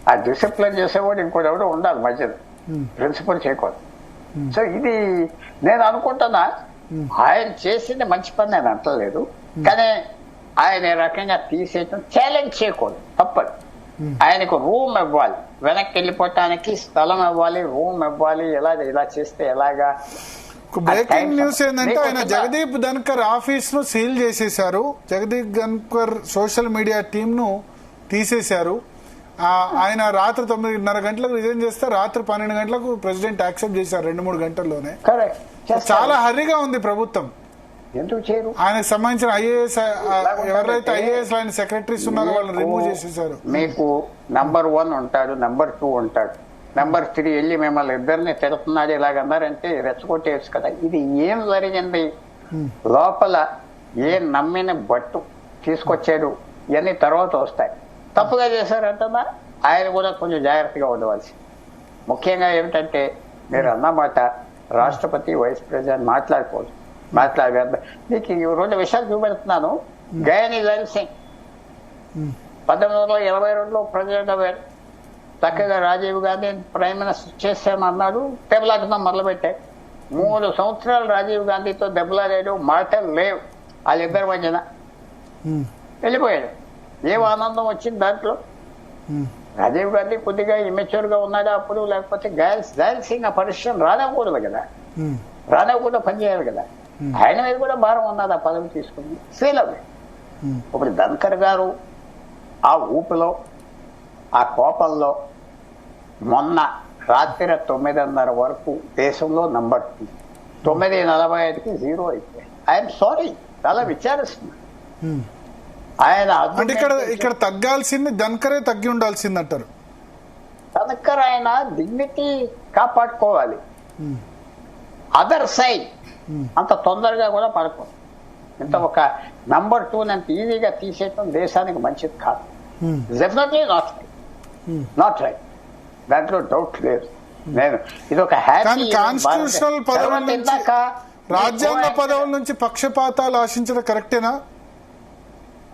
ఆ డిసిప్లిన్ చేసేవాడు ఇంకోటి ఎవడో ఉండాలి మధ్యలో, ప్రిన్సిపల్ చేయకూడదు. సో ఇది నేను అనుకుంటున్నా ఆయన చేసింది మంచి పని నేను అంటలేదు, కానీ ఆయన ఈ రకంగా తీసేయటం ఛాలెంజ్ చేయకూడదు, తప్పదు. ఆయనకు రూమ్ ఇవ్వాలి, వెనక్కి వెళ్ళిపోవటానికి స్థలం ఇవ్వాలి, రూమ్ ఇవ్వాలి. ఇలా చేస్తే ఎలాగా? బ్రేకింగ్ న్యూస్ ఏంటంటే ఆయన జగదీప్ ధన్కర్ ఆఫీస్ ను సీల్ చేసేశారు, Jagdeep Dhankhar social media team ను తీసేశారు. ఆయన రాత్రి 9:30 గంటలకు రిజైన్ చేస్తే రాత్రి 12 గంటలకు ప్రెసిడెంట్ యాక్సెప్ట్ చేశారు, 2-3 గంటల్లోనే. చాలా హర్రీగా ఉంది ప్రభుత్వం. ఎందుకు చేయరు? ఆయనకు సంబంధించిన ఐఏఎస్ ఎవరైతే ఐఏఎస్ ఆయన సెక్రటరీస్ ఉన్నారో వాళ్ళని రిమూవ్ చేసేసారు. మీకు నంబర్ 1 ఉంటాడు, నంబర్ 2 ఉంటాడు, నంబర్ 3 వెళ్ళి మిమ్మల్ని ఇద్దరిని తిడుతున్నాడు ఇలాగన్నారంటే రెచ్చగొట్టేయచ్చు కదా. ఇది ఏం జరిగింది లోపల, ఏం నమ్మిన బట్టు తీసుకొచ్చాడు, ఇవన్నీ తర్వాత వస్తాయి. తప్పుగా చేశారంటున్నా ఆయన కూడా కొంచెం జాగ్రత్తగా ఉండవలసి. ముఖ్యంగా ఏమిటంటే మీరు అన్నమాట రాష్ట్రపతి వైస్ ప్రెసిడెంట్ మాట్లాడకూడదు, మీకు 2 విషయాలు చూపెడుతున్నాను. గయానీ జైల్ సింగ్ 1922లో ప్రెసిడెంట్ అయ్యారు, చక్కగా రాజీవ్ గాంధీ ప్రైమ్ మినిస్టర్ చేశామన్నాడు, దెబ్బలాటం మొదలుపెట్టాడు. 3 సంవత్సరాలు రాజీవ్ గాంధీతో దెబ్బలాడాడు, మాటలు లేవు వాళ్ళిద్దరి మధ్యన, వెళ్ళిపోయాడు. ఏం ఆనందం వచ్చింది దాంట్లో? రాజీవ్ గాంధీ కొద్దిగా ఇమెచ్యూర్ గా ఉన్నాడా అప్పుడు, లేకపోతే జైల్ సింగ్ ఆ పరిశ్రమ రానివ్వకూడదు కదా, రానివ్వకుండా పనిచేయాలి కదా. ఆయన మీద కూడా భారం ఉన్నది ఆ పదవి తీసుకుంది, ఫెయిల్ అవ్వదు. ఇప్పుడు ధన్కర్ గారు ఆ ఊపిలో ఆ కోపంలో మొన్న రాత్రి 9:30 వరకు దేశంలో నంబర్ 2, 9:45కి 0 అయిపోయాయి. ఐఎమ్ సారీ, చాలా విచారిస్తున్నా. ఆయన అంటే ఇక్కడ తగ్గాల్సింది ధన్కరే తగ్గి ఉండాల్సింది అంటారు. ధన్కర్ ఆయన డిగ్నిటీ కాపాడుకోవాలి. అదర్ సైడ్ అంత తొందరగా కూడా పడుకోవాలి. ఇంత ఒక నంబర్ 2 అంత ఈజీగా తీసేయటం దేశానికి మంచిది కాదు. డెఫినెట్లీ నాట్ రైట్, దాంట్లో డౌట్ లేదు. నేను ఇది ఒక కాన్స్టిట్యూషనల్ పదవుల నుంచి, రాజ్యాంగ పదవుల నుంచి పక్షపాతాలు ఆశించడం కరెక్టేనా?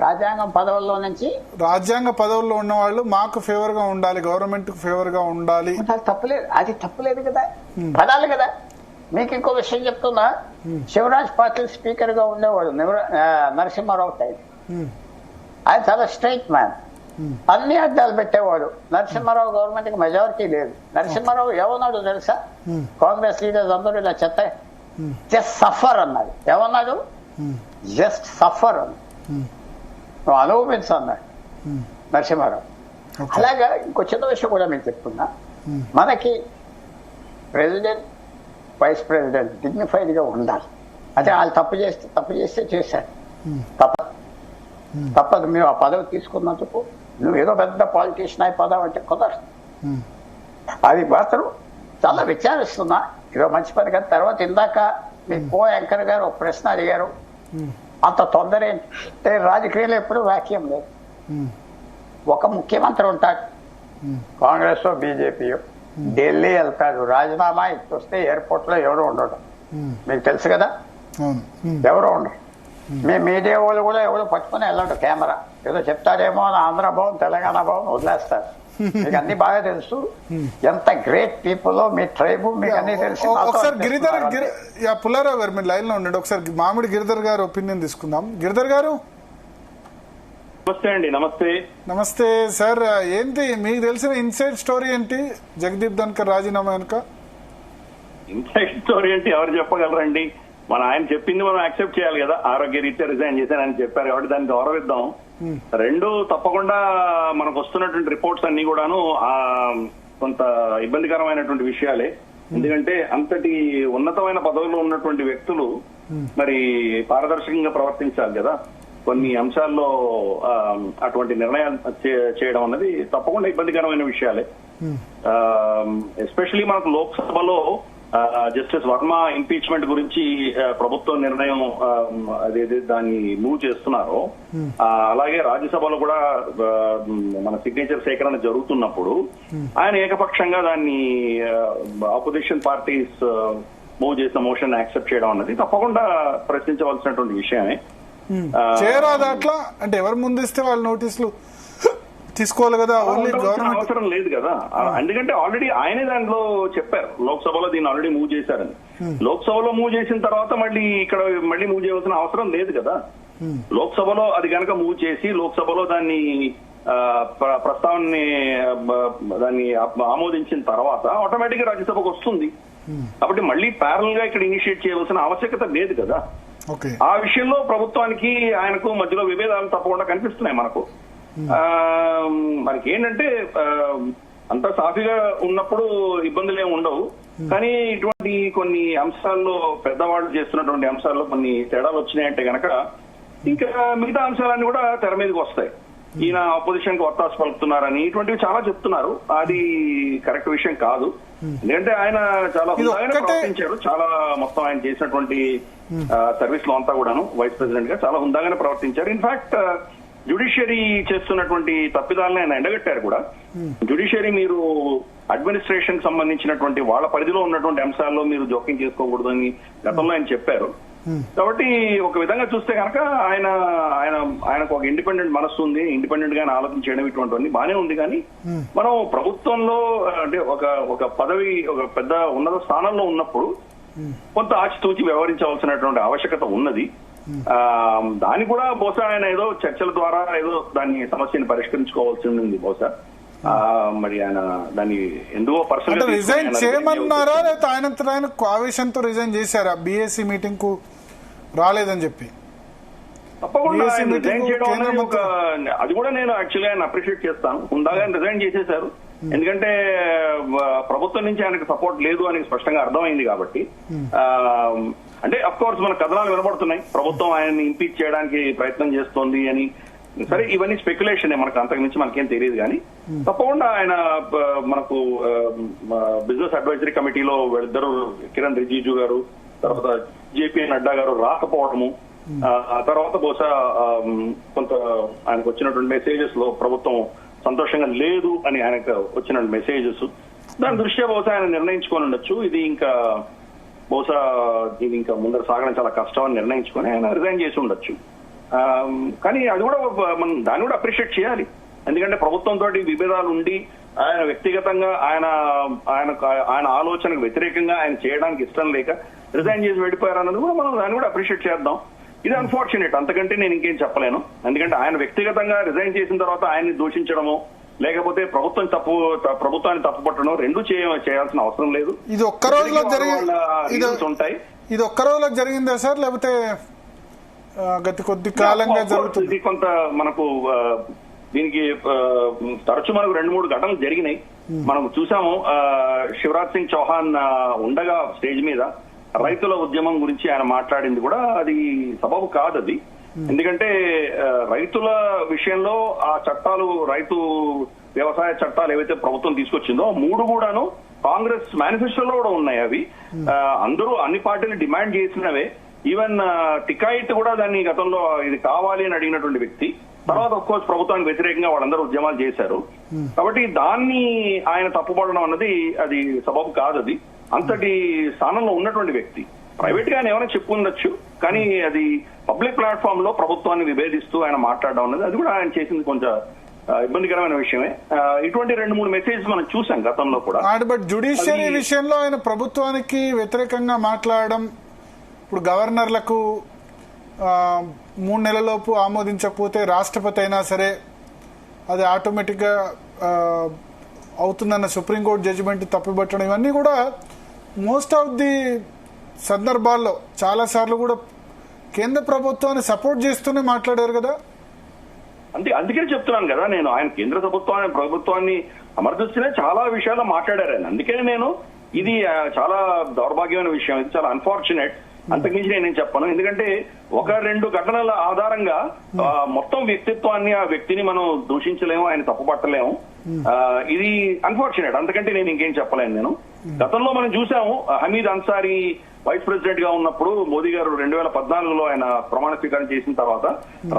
రాజ్యాంగం పదవుల్లో నుంచి రాజ్యాంగ పదవుల్లో ఉన్న వాళ్ళు మాకు ఫేవర్ గా ఉండాలి, గవర్నమెంట్ కు ఫేవర్ గా ఉండాలి, తప్పలేదు, అది తప్పలేదు కదా, పదాలు కదా. మీకు ఇంకో విషయం చెప్తున్నా, శివరాజ్ పాటిల్ స్పీకర్ గా ఉండేవాడు నరసింహారావు టైం. ఆయన చాలా స్ట్రైట్ మ్యాన్, అన్ని అడ్డాలు పెట్టేవాడు. నరసింహారావు గవర్నమెంట్ కి మెజారిటీ లేదు. నరసింహారావు ఏమన్నాడు తెలుసా? కాంగ్రెస్ లీడర్స్ అందరూ ఇలా చెత్త, జస్ట్ సఫర్ అన్నాడు. ఏమన్నాడు? జస్ట్ సఫర్ అన్నాడు, నువ్వు అనుభవించు అన్నాడు నరసింహారావు. అలాగా ఇంకో చిన్న విషయం కూడా మీకు చెప్తున్నా, మనకి ప్రెసిడెంట్ వైస్ ప్రెసిడెంట్ డిగ్నిఫైడ్ గా ఉండాలి. అంటే వాళ్ళు తప్పు చేస్తే చేశారు, తప్పదు. మేము ఆ పదవి తీసుకున్నందుకు నువ్వు ఏదో పెద్ద పాలిటీషియన్ అయి పదవి అంటే కుదరదు. అది మాత్రం చాలా విచారిస్తున్నా. ఇదో మంచి పని కదా. తర్వాత ఇందాక మీ కో యాంకర్ గారు ఒక ప్రశ్న అడిగారు, అంత తొందర ఏంటి? రాజకీయాలు ఎప్పుడు వాక్యం లేదు. ఒక ముఖ్యమంత్రి ఉంటాడు, కాంగ్రెస్ బీజేపీయో, ఢిల్లీ వెళ్తాడు, రాజీనామా వస్తే ఎయిర్పోర్ట్ లో ఎవరు ఉండడు, మీకు తెలుసు కదా, ఎవరు ఉండరు. మీ మీడియా వాళ్ళు కూడా ఎవరు పట్టుకుని వెళ్ళడు కెమెరా, ఏదో చెప్తాడేమో అని ఆంధ్ర భవన్ తెలంగాణ భవన్ వదిలేస్తారు. మీకు అన్ని బాగా తెలుసు, ఎంత గ్రేట్ పీపుల్ మీ ట్రైబు, మీకు అన్ని తెలుసు. ఒకసారి గిరిధర్ పుల్లారావు గారు మీరు లైన్ లో ఉండండి, ఒకసారి మామిడి గిరిధర్ గారు ఒపీనియన్ తీసుకుందాం. గిరిధర్ గారు నమస్తే అండి. నమస్తే. నమస్తే సార్. ఏంటి మీకు తెలిసిన ఇన్సైడ్ స్టోరీ ఏంటి జగదీప్ ధన్కర్ రాజీనామా వెనుక? ఇన్సైడ్ స్టోరీ ఏంటి ఎవరు చెప్పగలరండి? ఆయన చెప్పింది మనం యాక్సెప్ట్ చేయాలి కదా. ఆరోగ్య రీత్యా రిజైన్ చేశానని చెప్పారు కాబట్టి దాన్ని గౌరవిద్దాం. రెండు తప్పకుండా మనకు వస్తున్నటువంటి రిపోర్ట్స్ అన్ని కూడాను కొంత ఇబ్బందికరమైనటువంటి విషయాలే. ఎందుకంటే అంతటి ఉన్నతమైన పదవుల్లో ఉన్నటువంటి వ్యక్తులు మరి పారదర్శకంగా ప్రవర్తించాలి కదా. కొన్ని అంశాల్లో అటువంటి నిర్ణయాలు చేయడం అన్నది తప్పకుండా ఇబ్బందికరమైన విషయాలే. ఎస్పెషలీ మనకు లోక్సభలో జస్టిస్ వర్మ ఇంపీచ్మెంట్ గురించి ప్రభుత్వ నిర్ణయం అదేది దాన్ని మూవ్ చేస్తున్నారో, అలాగే రాజ్యసభలో కూడా మన సిగ్నేచర్ సేకరణ జరుగుతున్నప్పుడు ఆయన ఏకపక్షంగా దాన్ని ఆపోజిషన్ పార్టీస్ మూవ్ చేసిన మోషన్ యాక్సెప్ట్ చేయడం అన్నది తప్పకుండా ప్రశ్నించవలసినటువంటి విషయమే. చేయరాదు అట్లా అంటే ఎవరు ముందిస్తే వాళ్ళు నోటీసులు తీసుకోవాలి కదా, ఓన్లీ గవర్నమెంట్ అవసరం లేదు కదా. ఎందుకంటే ఆల్రెడీ ఆయనే దాంట్లో చెప్పారు, లోక్సభలో దీన్ని ఆల్రెడీ మూవ్ చేశారని. లోక్సభలో మూవ్ చేసిన తర్వాత మళ్ళీ మూవ్ చేయవలసిన అవసరం లేదు కదా. లోక్సభలో అది కనుక మూవ్ చేసి లోక్సభలో దాన్ని ప్రస్తావనని దాన్ని ఆమోదించిన తర్వాత ఆటోమేటిక్ గా రాజ్యసభకు వస్తుంది. కాబట్టి మళ్ళీ ప్యారల్ గా ఇక్కడ ఇనిషియేట్ చేయవలసిన ఆవశ్యకత లేదు కదా. ఆ విషయంలో ప్రభుత్వానికి ఆయనకు మధ్యలో విభేదాలు తప్పకుండా కనిపిస్తున్నాయి మనకు. మనకి ఏంటంటే అంత సాఫీగా ఉన్నప్పుడు ఇబ్బందులు ఏమి ఉండవు, కానీ ఇటువంటి కొన్ని అంశాల్లో పెద్దవాళ్ళు చేస్తున్నటువంటి అంశాల్లో కొన్ని తేడాలు వచ్చినాయంటే గనక ఇంకా మిగతా అంశాలన్నీ కూడా తెర మీదకి వస్తాయి. ఈయన అపోజిషన్ కు ఒత్తాసు పలుకుతున్నారని ఇటువంటివి చాలా చెప్తున్నారు. అది కరెక్ట్ విషయం కాదు. ఎందుకంటే ఆయన చాలా హుందాగానే ప్రవర్తించారు. చాలా మొత్తం ఆయన చేసినటువంటి సర్వీస్ లో అంతా కూడాను వైస్ ప్రెసిడెంట్ గా చాలా హుందాగానే ప్రవర్తించారు. ఇన్ఫాక్ట్ జ్యుడిషియరీ చేస్తున్నటువంటి తప్పిదాలను ఆయన ఎండగట్టారు కూడా. జ్యుడిషియరీ మీరు అడ్మినిస్ట్రేషన్ కి సంబంధించినటువంటి వాళ్ళ పరిధిలో ఉన్నటువంటి అంశాల్లో మీరు జోక్యం చేసుకోకూడదు అని గతంలో ఆయన చెప్పారు. కాబట్టి ఒక విధంగా చూస్తే కనుక ఆయనకు ఒక ఇండిపెండెంట్ మనస్సు ఉంది, ఇండిపెండెంట్ గా ఆలోచన చేయడం ఇటువంటివన్నీ బానే ఉంది. కానీ మనం ప్రభుత్వంలో అంటే ఒక పదవి ఒక పెద్ద ఉన్నత స్థానంలో ఉన్నప్పుడు కొంత ఆచితూచి వ్యవహరించవలసినటువంటి ఆవశ్యకత ఉన్నది. దాన్ని కూడా బహుశా ఆయన ఏదో చర్చల ద్వారా ఏదో దాన్ని సమస్యను పరిష్కరించుకోవాల్సి ఉంది బహుశా. మరి ఆయన దాన్ని ఎందుకో పర్సనల్ రిజైన్ చేయమన్నారా లేకపోతే ఆయన ఆవేశంతో రిజైన్ చేశారా బీఎస్సీ మీటింగ్ కు రాలేదని చెప్పి? తప్పకుండా ఆయన రిజైన్ చేయడం అనేది ఒక అది కూడా నేను యాక్చువల్లీ ఆయన అప్రిషియేట్ చేస్తాను. హుందాగా రిజైన్ చేసేశారు. ఎందుకంటే ప్రభుత్వం నుంచి ఆయనకు సపోర్ట్ లేదు అని స్పష్టంగా అర్థమైంది కాబట్టి. అంటే అఫ్ కోర్స్ మన కథనాలు వినబడుతున్నాయి, ప్రభుత్వం ఆయన్ని ఇంపీచ్ చేయడానికి ప్రయత్నం చేస్తోంది అని. సరే, ఇవన్నీ స్పెక్యులేషన్, మనకు అంతకు మించి మనకేం తెలియదు. కానీ తప్పకుండా ఆయన మనకు బిజినెస్ అడ్వైజరీ కమిటీలో వీళ్ళిద్దరు కిరణ్ రిజిజు గారు, తర్వాత జేపీ నడ్డా గారు రాకపోవడము, ఆ తర్వాత బహుశా కొంత ఆయనకు వచ్చినటువంటి మెసేజెస్ లో ప్రభుత్వం సంతోషంగా లేదు అని ఆయనకు వచ్చిన మెసేజెస్, దాని దృష్ట్యా బహుశా ఆయన నిర్ణయించుకొని ఉండొచ్చు ఇది ఇంకా ముందర సాగడం చాలా కష్టం అని నిర్ణయించుకొని ఆయన రిజైన్ చేసి ఉండొచ్చు. కానీ అది కూడా మనం దాన్ని కూడా అప్రిషియేట్ చేయాలి. ఎందుకంటే ప్రభుత్వంతో విభేదాలు ఉండి ఆయన వ్యక్తిగతంగా ఆయన ఆలోచనకు వ్యతిరేకంగా ఆయన చేయడానికి ఇష్టం లేక రిజైన్ చేసి వెళ్ళిపోయారు అన్నది కూడా మనం దాన్ని కూడా అప్రిషియేట్ చేద్దాం. ఇది అన్ఫార్చునేట్, అంతకంటే నేను ఇంకేం చెప్పలేను. ఎందుకంటే ఆయన వ్యక్తిగతంగా రిజైన్ చేసిన తర్వాత ఆయన్ని దూషించడమో లేకపోతే ప్రభుత్వాన్ని తప్పుపట్టడం రెండూ చేయాల్సిన అవసరం లేదు. ఇది ఒక్క రోజులో ఉంటాయి. ఇది ఒక్క రోజులో జరిగిందా సార్, లేకపోతే గత కొద్ది కాలంగా జరుగుతుంది? ఇది కొంత మనకు దీనికి తరచు మనకు 2-3 ఘటనలు జరిగినాయి. మనం చూసాము. శివరాజ్ సింగ్ చౌహాన్ ఉండగా స్టేజ్ మీద రైతుల ఉద్యమం గురించి ఆయన మాట్లాడింది కూడా అది సబబు కాదు. అది ఎందుకంటే రైతుల విషయంలో ఆ చట్టాలు, రైతు వ్యవసాయ చట్టాలు ఏవైతే ప్రభుత్వం తీసుకొచ్చిందో 3 కూడాను కాంగ్రెస్ మేనిఫెస్టోలో కూడా ఉన్నాయి. అవి అందరూ అన్ని పార్టీలు డిమాండ్ చేసినవే. ఈవెన్ టికాయిట్ కూడా దాన్ని గతంలో ఇది కావాలి అని అడిగినటువంటి వ్యక్తి. తర్వాత ఆఫ్ కోర్స్ ప్రభుత్వానికి వ్యతిరేకంగా వాళ్ళందరూ ఉద్యమాలు చేశారు. కాబట్టి దాన్ని ఆయన తప్పుపడడం అన్నది అది సబబు కాదు. అది అంతటి స్థానంలో ఉన్నటువంటి వ్యక్తి ప్రైవేట్ గా ఆయన ఏమైనా చెప్పుండొచ్చు, కానీ అది పబ్లిక్ ప్లాట్ఫామ్ లో ప్రభుత్వాన్ని విభేదిస్తూ ఆయన మాట్లాడడం అన్నది అది కూడా ఆయన చేసింది కొంచెం ఇబ్బందికరమైన విషయమే. ఇటువంటి 2-3 మెసేజ్ మనం చూసాం గతంలో కూడా. బట్ జ్యుడిషియరీ విషయంలో ఆయన ప్రభుత్వానికి వ్యతిరేకంగా మాట్లాడడం, ఇప్పుడు గవర్నర్లకు 3 నెలలలోపు ఆమోదించకపోతే రాష్ట్రపతి అయినా సరే అది ఆటోమేటిక్ గా అవుతుందన్న సుప్రీంకోర్టు జడ్జిమెంట్ తప్పుపట్టడం, ఇవన్నీ కూడా మోస్ట్ ఆఫ్ ది సందర్భాల్లో చాలా సార్లు కూడా కేంద్ర ప్రభుత్వాన్ని సపోర్ట్ చేస్తూనే మాట్లాడారు కదా. అందుకనే చెప్తున్నాను కదా నేను, ఆయన కేంద్ర ప్రభుత్వాన్ని సమర్థిస్తూనే చాలా విషయాల్లో మాట్లాడారు ఆయన. అందుకనే నేను ఇది చాలా దౌర్భాగ్యమైన విషయం, ఇది చాలా అన్ఫార్చునేట్. అంతకుమించి నేనేం చెప్పను. ఎందుకంటే 1-2 ఘటనల ఆధారంగా మొత్తం వ్యక్తిత్వాన్ని, ఆ వ్యక్తిని మనం దూషించలేము, ఆయన తప్పుపట్టలేము. ఇది అన్ఫార్చునేట్, అంతకంటే నేను ఇంకేం చెప్పలేను నేను. గతంలో మనం చూసాము హమీద్ అన్సారీ వైస్ ప్రెసిడెంట్ గా ఉన్నప్పుడు మోదీ గారు 2014లో ఆయన ప్రమాణ స్వీకారం చేసిన తర్వాత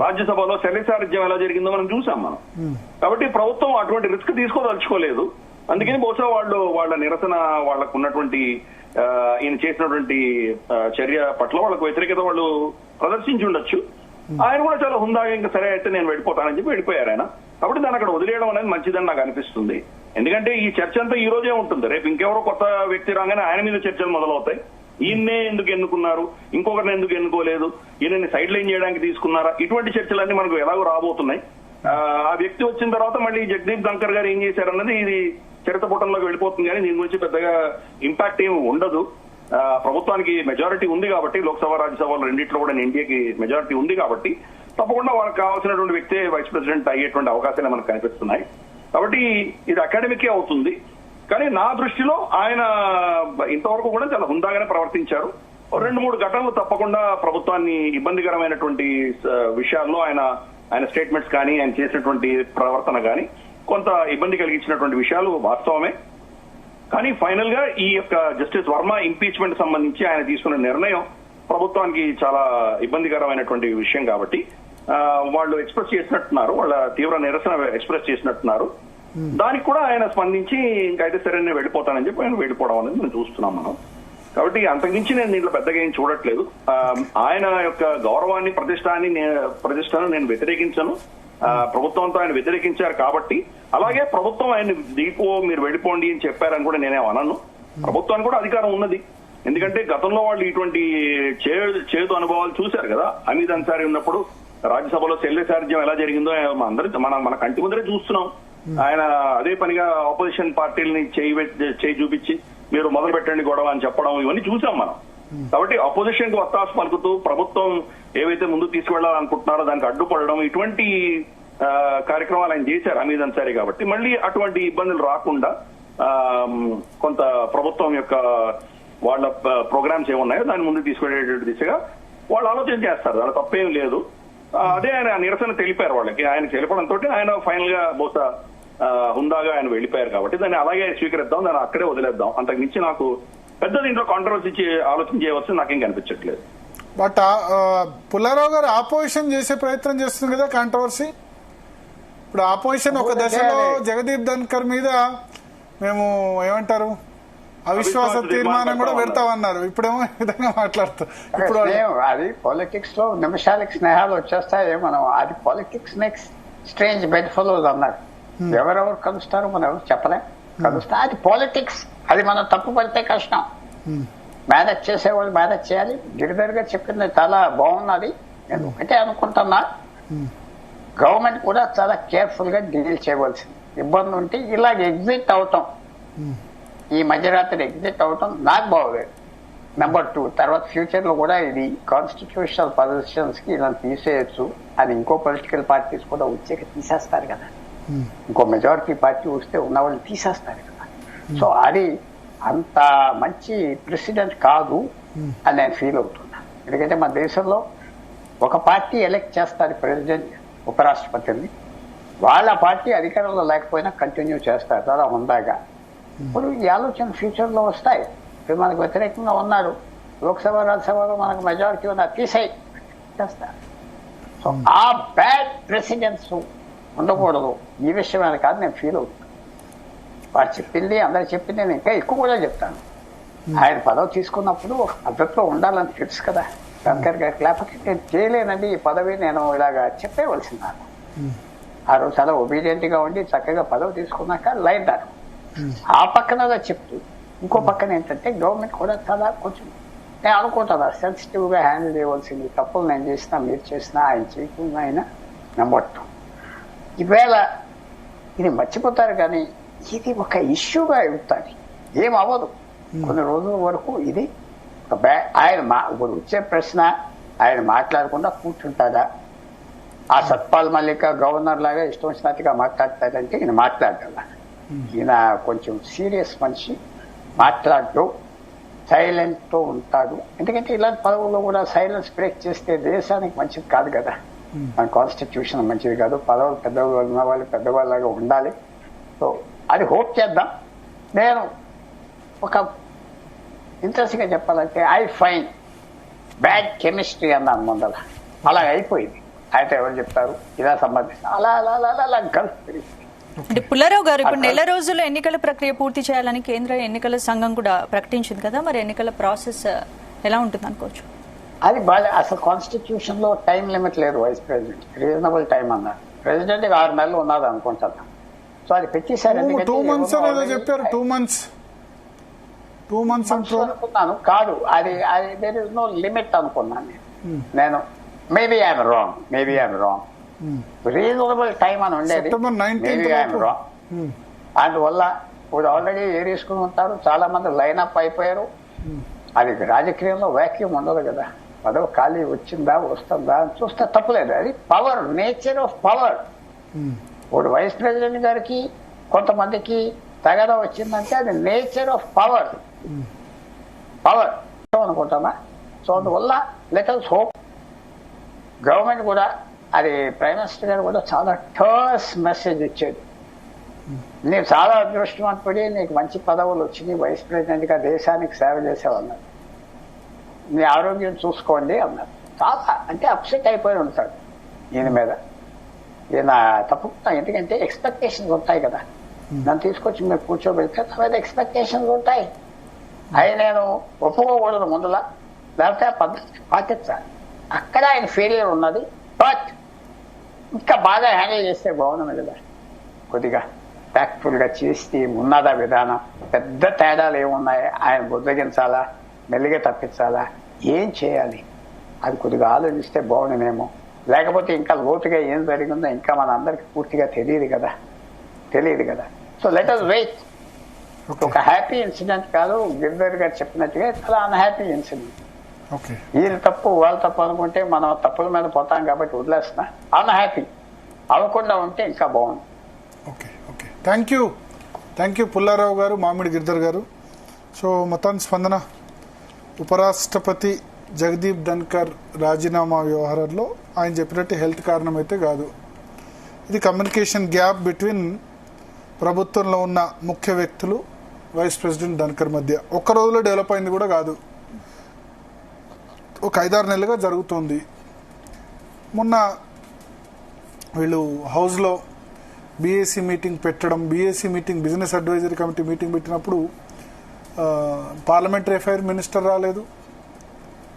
రాజ్యసభలో శల్యసారథ్యం ఎలా జరిగిందో మనం చూసాం మనం. కాబట్టి ప్రభుత్వం అటువంటి రిస్క్ తీసుకోదలుచుకోలేదు. అందుకని బహుశా వాళ్ళ నిరసన, వాళ్ళకు ఉన్నటువంటి ఈయన చేసినటువంటి చర్య పట్ల వాళ్ళకు వ్యతిరేకత వాళ్ళు ప్రదర్శించి ఉండొచ్చు. ఆయన కూడా చాలా హుందాగా ఇంకా సరే అయితే నేను వెళ్ళిపోతానని చెప్పి వెళ్ళిపోయారు ఆయన. కాబట్టి దాన్ని అక్కడ వదిలేయడం అనేది మంచిదని నాకు అనిపిస్తుంది. ఎందుకంటే ఈ చర్చ అంతా ఈ రోజే ఉంటుంది. రేపు ఇంకెవరో కొత్త వ్యక్తి రాగానే ఆయన మీద చర్చలు మొదలవుతాయి. ఈయన్నే ఎందుకు ఎన్నుకున్నారు, ఇంకొకరిని ఎందుకు ఎన్నుకోలేదు, ఈయనని సైడ్ లైన్ చేయడానికి తీసుకున్నారా, ఇటువంటి చర్చలన్నీ మనకు ఎలాగో రాబోతున్నాయి. ఆ వ్యక్తి వచ్చిన తర్వాత మళ్ళీ జగదీప్ ధన్కర్ గారు ఏం చేశారన్నది ఇది చరిత్ర పుటంలోకి వెళ్ళిపోతుంది. కానీ దీని గురించి పెద్దగా ఇంపాక్ట్ ఏమి ఉండదు. ప్రభుత్వానికి మెజారిటీ ఉంది కాబట్టి, లోక్సభ రాజ్యసభలో రెండింటిలో కూడా ఎన్డీఏకి మెజారిటీ ఉంది కాబట్టి తప్పకుండా వాళ్ళకి కావాల్సినటువంటి వ్యక్తే వైస్ ప్రెసిడెంట్ అయ్యేటువంటి అవకాశాలు మనకు కనిపిస్తున్నాయి. కాబట్టి ఇది అకాడమికే అవుతుంది. కానీ నా దృష్టిలో ఆయన ఇంతవరకు కూడా చాలా హుందాగానే ప్రవర్తించారు. 2-3 ఘటనలు తప్పకుండా ప్రభుత్వాన్ని ఇబ్బందికరమైనటువంటి విషయాల్లో ఆయన స్టేట్మెంట్స్ కానీ, ఆయన చేసినటువంటి ప్రవర్తన కానీ కొంత ఇబ్బంది కలిగించినటువంటి విషయాలు వాస్తవమే. కానీ ఫైనల్ గా ఈ యొక్క జస్టిస్ వర్మ ఇంపీచ్మెంట్ సంబంధించి ఆయన తీసుకున్న నిర్ణయం ప్రభుత్వానికి చాలా ఇబ్బందికరమైనటువంటి విషయం కాబట్టి వాళ్ళు ఎక్స్ప్రెస్ చేసినట్టున్నారు, వాళ్ళ తీవ్ర నిరసన ఎక్స్ప్రెస్ చేసినట్టున్నారు. దానికి కూడా ఆయన స్పందించి ఇంకైతే సరే నేను వెళ్ళిపోతానని చెప్పి ఆయన వెళ్ళిపోవడం అనేది మనం చూస్తున్నాం మనం. కాబట్టి అంతకుమించి నేను దీంట్లో పెద్దగా ఏం చూడట్లేదు. ఆయన యొక్క గౌరవాన్ని, ప్రతిష్టను నేను వ్యతిరేకించను. ప్రభుత్వంతో ఆయన వ్యతిరేకించారు కాబట్టి, అలాగే ప్రభుత్వం ఆయన మీరు వెళ్ళిపోండి అని చెప్పారని కూడా నేనే అనను. ప్రభుత్వానికి కూడా అధికారం ఉన్నది. ఎందుకంటే గతంలో వాళ్ళు ఇటువంటి చేదు అనుభవాలు చూశారు కదా. హమీద్ అన్సారీ ఉన్నప్పుడు రాజ్యసభలో శల్యసారథ్యం ఎలా జరిగిందో మన కంటి ముందరే చూస్తున్నాం. ఆయన అదే పనిగా ఆపోజిషన్ పార్టీలని చేయి చూపించి మీరు మొదలు పెట్టండి గొడవ అని చెప్పడం, ఇవన్నీ చూసాం మనం. కాబట్టి అపోజిషన్ కు వత్తాసు పలుకుతూ ప్రభుత్వం ఏవైతే ముందుకు తీసుకువెళ్లాలనుకుంటున్నారో దానికి అడ్డుపడడం, ఇటువంటి కార్యక్రమాలు ఆయన చేశారు హమీద్ అన్సారీ. కాబట్టి మళ్ళీ అటువంటి ఇబ్బందులు రాకుండా కొంత ప్రభుత్వం యొక్క వాళ్ళ ప్రోగ్రామ్స్ ఏమున్నాయో దాన్ని ముందుకు తీసుకెళ్లేటువంటి దిశగా వాళ్ళు ఆలోచన చేస్తారు. దాని తప్పేం లేదు. అదే ఆయన నిరసన తెలిపారు వాళ్ళకి. ఆయన తెలపడంతో ఆయన ఫైనల్ గా బహుశా హుందాగా ఆయన వెళ్ళిపోయారు. కాబట్టి దాన్ని అలాగే స్వీకరిద్దాం, దాన్ని అక్కడే వదిలేద్దాం. అంతకు మించి నాకు పెద్ద దీంట్లో కాంట్రవర్సీ ఆలోచన చేయవలసింది నాకేం కనిపించట్లేదు. బట్ పుల్లారావు గారు ఆపోజిషన్ చేసే ప్రయత్నం చేస్తుంది కదా కాంట్రవర్సీ. ఇప్పుడు ఆపోజిషన్ ఒక దశలో జగదీప్ ధన్కర్ మీద మేము ఏమంటారు అవిశ్వాస తీర్మానం కూడా పెడతామన్నారు. ఇప్పుడేమో ఈ విధంగా మాట్లాడుతారు. ఇప్పుడు అది పాలిటిక్స్ లో నిమిషాలకి స్నేహాలు వచ్చేస్తాయి. మనం అది politics next strange bed fellows అన్నారు. ఎవరెవరు కలుస్తారో మనం ఎవరు చెప్పలేం. కలుస్తా అది పాలిటిక్స్. అది మనం తప్పు పడితే కష్టం. మేనేజ్ చేసేవాళ్ళు మేనేజ్ చేయాలి. గిరిధర్ గారు చెప్పింది చాలా బాగున్నది. నేను ఒకటే అనుకుంటున్నా, గవర్నమెంట్ కూడా చాలా కేర్ఫుల్ గా డీల్ చేయవలసింది. ఇబ్బంది ఉంటే ఇలాగ ఎగ్జిట్ అవటం, ఈ మధ్యరాత్రి ఎగ్జిట్ అవటం నాకు బాగోలేదు. నెంబర్ 2, తర్వాత ఫ్యూచర్ లో కూడా ఇది కాన్స్టిట్యూషనల్ పొజిషన్స్ కి ఇలా తీసేయచ్చు. అది ఇంకో పొలిటికల్ పార్టీస్ కూడా వచ్చాక తీసేస్తారు కదా. ఇంకో మెజారిటీ పార్టీ వస్తే ఉన్న వాళ్ళు తీసేస్తారు కదా. సో అది అంత మంచి ప్రెసిడెంట్ కాదు అని నేను ఫీల్ అవుతున్నా. ఎందుకంటే మన దేశంలో ఒక పార్టీ ఎలక్ట్ చేస్తారు ప్రెసిడెంట్, ఉపరాష్ట్రపతిని. వాళ్ళ పార్టీ అధికారంలో లేకపోయినా కంటిన్యూ చేస్తారు చాలా హుందాగా. ఇప్పుడు ఈ ఆలోచన ఫ్యూచర్ లో వస్తాయి. ఇప్పుడు మనకు వ్యతిరేకంగా ఉన్నారు, లోక్సభ రాజ్యసభలో మనకు మెజారిటీ ఉన్నా తీసేయి చేస్తారు. సో ఆ బ్యాడ్ ప్రెసిడెంట్స్ ఉండకూడదు. ఈ విషయమైన కాదు నేను ఫీల్ అవుతున్నాను. వారు చెప్పింది అందరు చెప్పింది నేను ఇంకా ఎక్కువ కూడా చెప్తాను. ఆయన పదవి తీసుకున్నప్పుడు ఒక పద్ధతిలో ఉండాలని తెలుసు కదా ధన్కర్ గారికి. లేకపోతే నేను చేయలేనండి ఈ పదవి, నేను ఇలాగా చెప్పేవలసిందాను. ఆ రోజు చాలా ఒబీడియంట్ గా ఉండి చక్కగా పదవి తీసుకున్నాక లైట్ దాను. ఆ పక్కనగా చెప్తూ ఇంకో పక్కన ఏంటంటే గవర్నమెంట్ కూడా చాలా కొంచెం నేను అనుకుంటున్నా సెన్సిటివ్ గా హ్యాండిల్ చేయవలసింది. తప్పులు నేను చేసినా, మీరు చేసినా, ఆయన చేయకుండా ఆయన నమ్మటం. ఈవేళ ఇది మర్చిపోతారు కానీ ఇది ఒక ఇష్యూగా అవుతుంది. ఏం అవ్వదు కొన్ని రోజుల వరకు. ఇది ఆయన వచ్చే ప్రశ్న, ఆయన మాట్లాడకుండా కూర్చుంటాడా? ఆ సత్పాల్ మల్లిక గవర్నర్ లాగా ఇష్టం వచ్చినట్టుగా మాట్లాడతాడంటే ఈయన మాట్లాడాల. ఈయన కొంచెం సీరియస్ మనిషి, మాట్లాడు, సైలెంట్ తో ఉంటాడు. ఎందుకంటే ఇలాంటి పదవుల్లో కూడా సైలెన్స్ బ్రేక్ చేస్తే దేశానికి మంచిది కాదు కదా. మన కాన్స్టిట్యూషన్ మంచిది కాదు. పదవులు పెద్దవాళ్ళు ఉన్న వాళ్ళు పెద్దవాళ్ళలాగా ఉండాలి. సో అది హోప్ చేద్దాం. నేను ఒక ఇంట్రెస్ట్ గా చెప్పాలంటే ఐ ఫైన్ బ్యాడ్ కెమిస్ట్రీ అన్నాను ముందర. అలా అయిపోయింది. అయితే ఎవరు చెప్తారు ఇలా సంబంధించి అలా అలా అలా అలా గల్ఫ్ పెరిగింది. అంటే పుల్లారావు గారు ఇప్పుడు నెల రోజుల్లో ఎన్నికల ప్రక్రియ పూర్తి చేయాలని కేంద్ర ఎన్నికల సంఘం కూడా ప్రకటించింది కదా, మరి ఎన్నికల ప్రాసెస్ ఎలా ఉంటుంది అనుకోవచ్చు? అది బాగా అసలు కాన్స్టిట్యూషన్ లో టైం లిమిట్ లేదు. వైస్ ప్రెసిడెంట్ రీజనబుల్ టైం అన్నారు. ప్రెసిడెంట్ 6 నెలలు ఉన్నది అనుకుంటున్నాను. సో అది పెట్టేశారు. 2 months చెప్పారు. 2 months అనుకున్నాను. కాదు, అది దేర్ ఇస్ నో లిమిట్ అనుకున్నాను నేను. Maybe I'm wrong. Reasonable time అని ఉండేది. Maybe I'm wrong. అందువల్ల ఇప్పుడు ఆల్రెడీ ఏరేసుకుని ఉంటారు. చాలా మంది లైన్ అప్ అయిపోయారు. అది రాజకీయంలో వ్యాక్యూమ్ ఉండదు కదా. పదవి ఖాళీ వచ్చిందా వస్తుందా అని చూస్తే తప్పలేదు. అది పవర్, నేచర్ ఆఫ్ పవర్. ఇప్పుడు వైస్ ప్రెసిడెంట్ గారికి కొంతమందికి తగదా వచ్చిందంటే అది నేచర్ ఆఫ్ పవర్ అనుకుంటామా. సో అందువల్ల లెట్ us హోప్. గవర్నమెంట్ కూడా అది ప్రైమ్ మినిస్టర్ గారు కూడా చాలా టర్స్ మెసేజ్ ఇచ్చేది. నీకు చాలా అదృష్టవంతుడి, నీకు మంచి పదవులు వచ్చినాయి, వైస్ ప్రెసిడెంట్ గా దేశానికి సేవ చేసేవన్నారు. మీ ఆరోగ్యం చూసుకోండి అన్నారు. చాలా అంటే అప్సెట్ అయిపోయి ఉంటాడు ఈయన మీద. ఈయన తప్పకుండా, ఎందుకంటే ఎక్స్పెక్టేషన్స్ ఉంటాయి కదా. నన్ను తీసుకొచ్చి మీరు కూర్చోబెడితే నా మీద ఎక్స్పెక్టేషన్స్ ఉంటాయి. అవి నేను ఒప్పుకోకూడదు ముందులా, లేకపోతే ఆ పద్ధతి పాటించాలి. అక్కడ ఆయన ఫెయిలియర్ ఉన్నది. బట్ ఇంకా బాగా హ్యాండిల్ చేస్తే బాగుంది కదా. కొద్దిగా ట్యాక్ట్ఫుల్ గా చేస్తే ఉన్నదా విధానం. పెద్ద తేడాలు ఏమున్నాయి, ఆయన బుద్ధగించాలా, మెల్లిగా తప్పించాలా, ఏం చేయాలి, అది కొద్దిగా ఆలోచిస్తే బాగుండేమో. లేకపోతే ఇంకా లోతుగా ఏం జరిగిందో ఇంకా మన అందరికి పూర్తిగా తెలియదు కదా. So let us wait. ఒక హ్యాపీ ఇన్సిడెంట్ కాదు, గిరిధర్ గారు చెప్పినట్టుగా చాలా అన్హ్యాపీ ఇన్సిడెంట్. వీళ్ళు తప్పు వాళ్ళు తప్పు అనుకుంటే మనం తప్పుల మీద పోతాం కాబట్టి వదిలేస్తున్నా. అన్హ్యాపీ అవ్వకుండా ఉంటే ఇంకా బాగుంది. ఓకే. థ్యాంక్ యూ పుల్లారావు గారు, మామిడి గిరిధర్ గారు. సో మొత్తానికి స్పందన, ఉపరాష్ట్రపతి జగదీప్ ధన్కర్ రాజీనామా వ్యవహారంలో ఆయన చెప్పినట్టు హెల్త్ కారణం అయితే కాదు. ఇది కమ్యూనికేషన్ గ్యాప్ బిట్వీన్ ప్రభుత్వంలో ఉన్న ముఖ్య వ్యక్తులు వైస్ ప్రెసిడెంట్ ధన్కర్ మధ్య ఒక్క రోజులో డెవలప్ అయింది కూడా కాదు. ఒక 5-6 నెలలుగా జరుగుతుంది. మొన్న వీళ్ళు హౌస్లో బీఏసీ మీటింగ్ పెట్టడం, BAC meeting business advisory committee meeting పెట్టినప్పుడు పార్లమెంటరీ అఫైర్ మినిస్టర్ రాలేదు,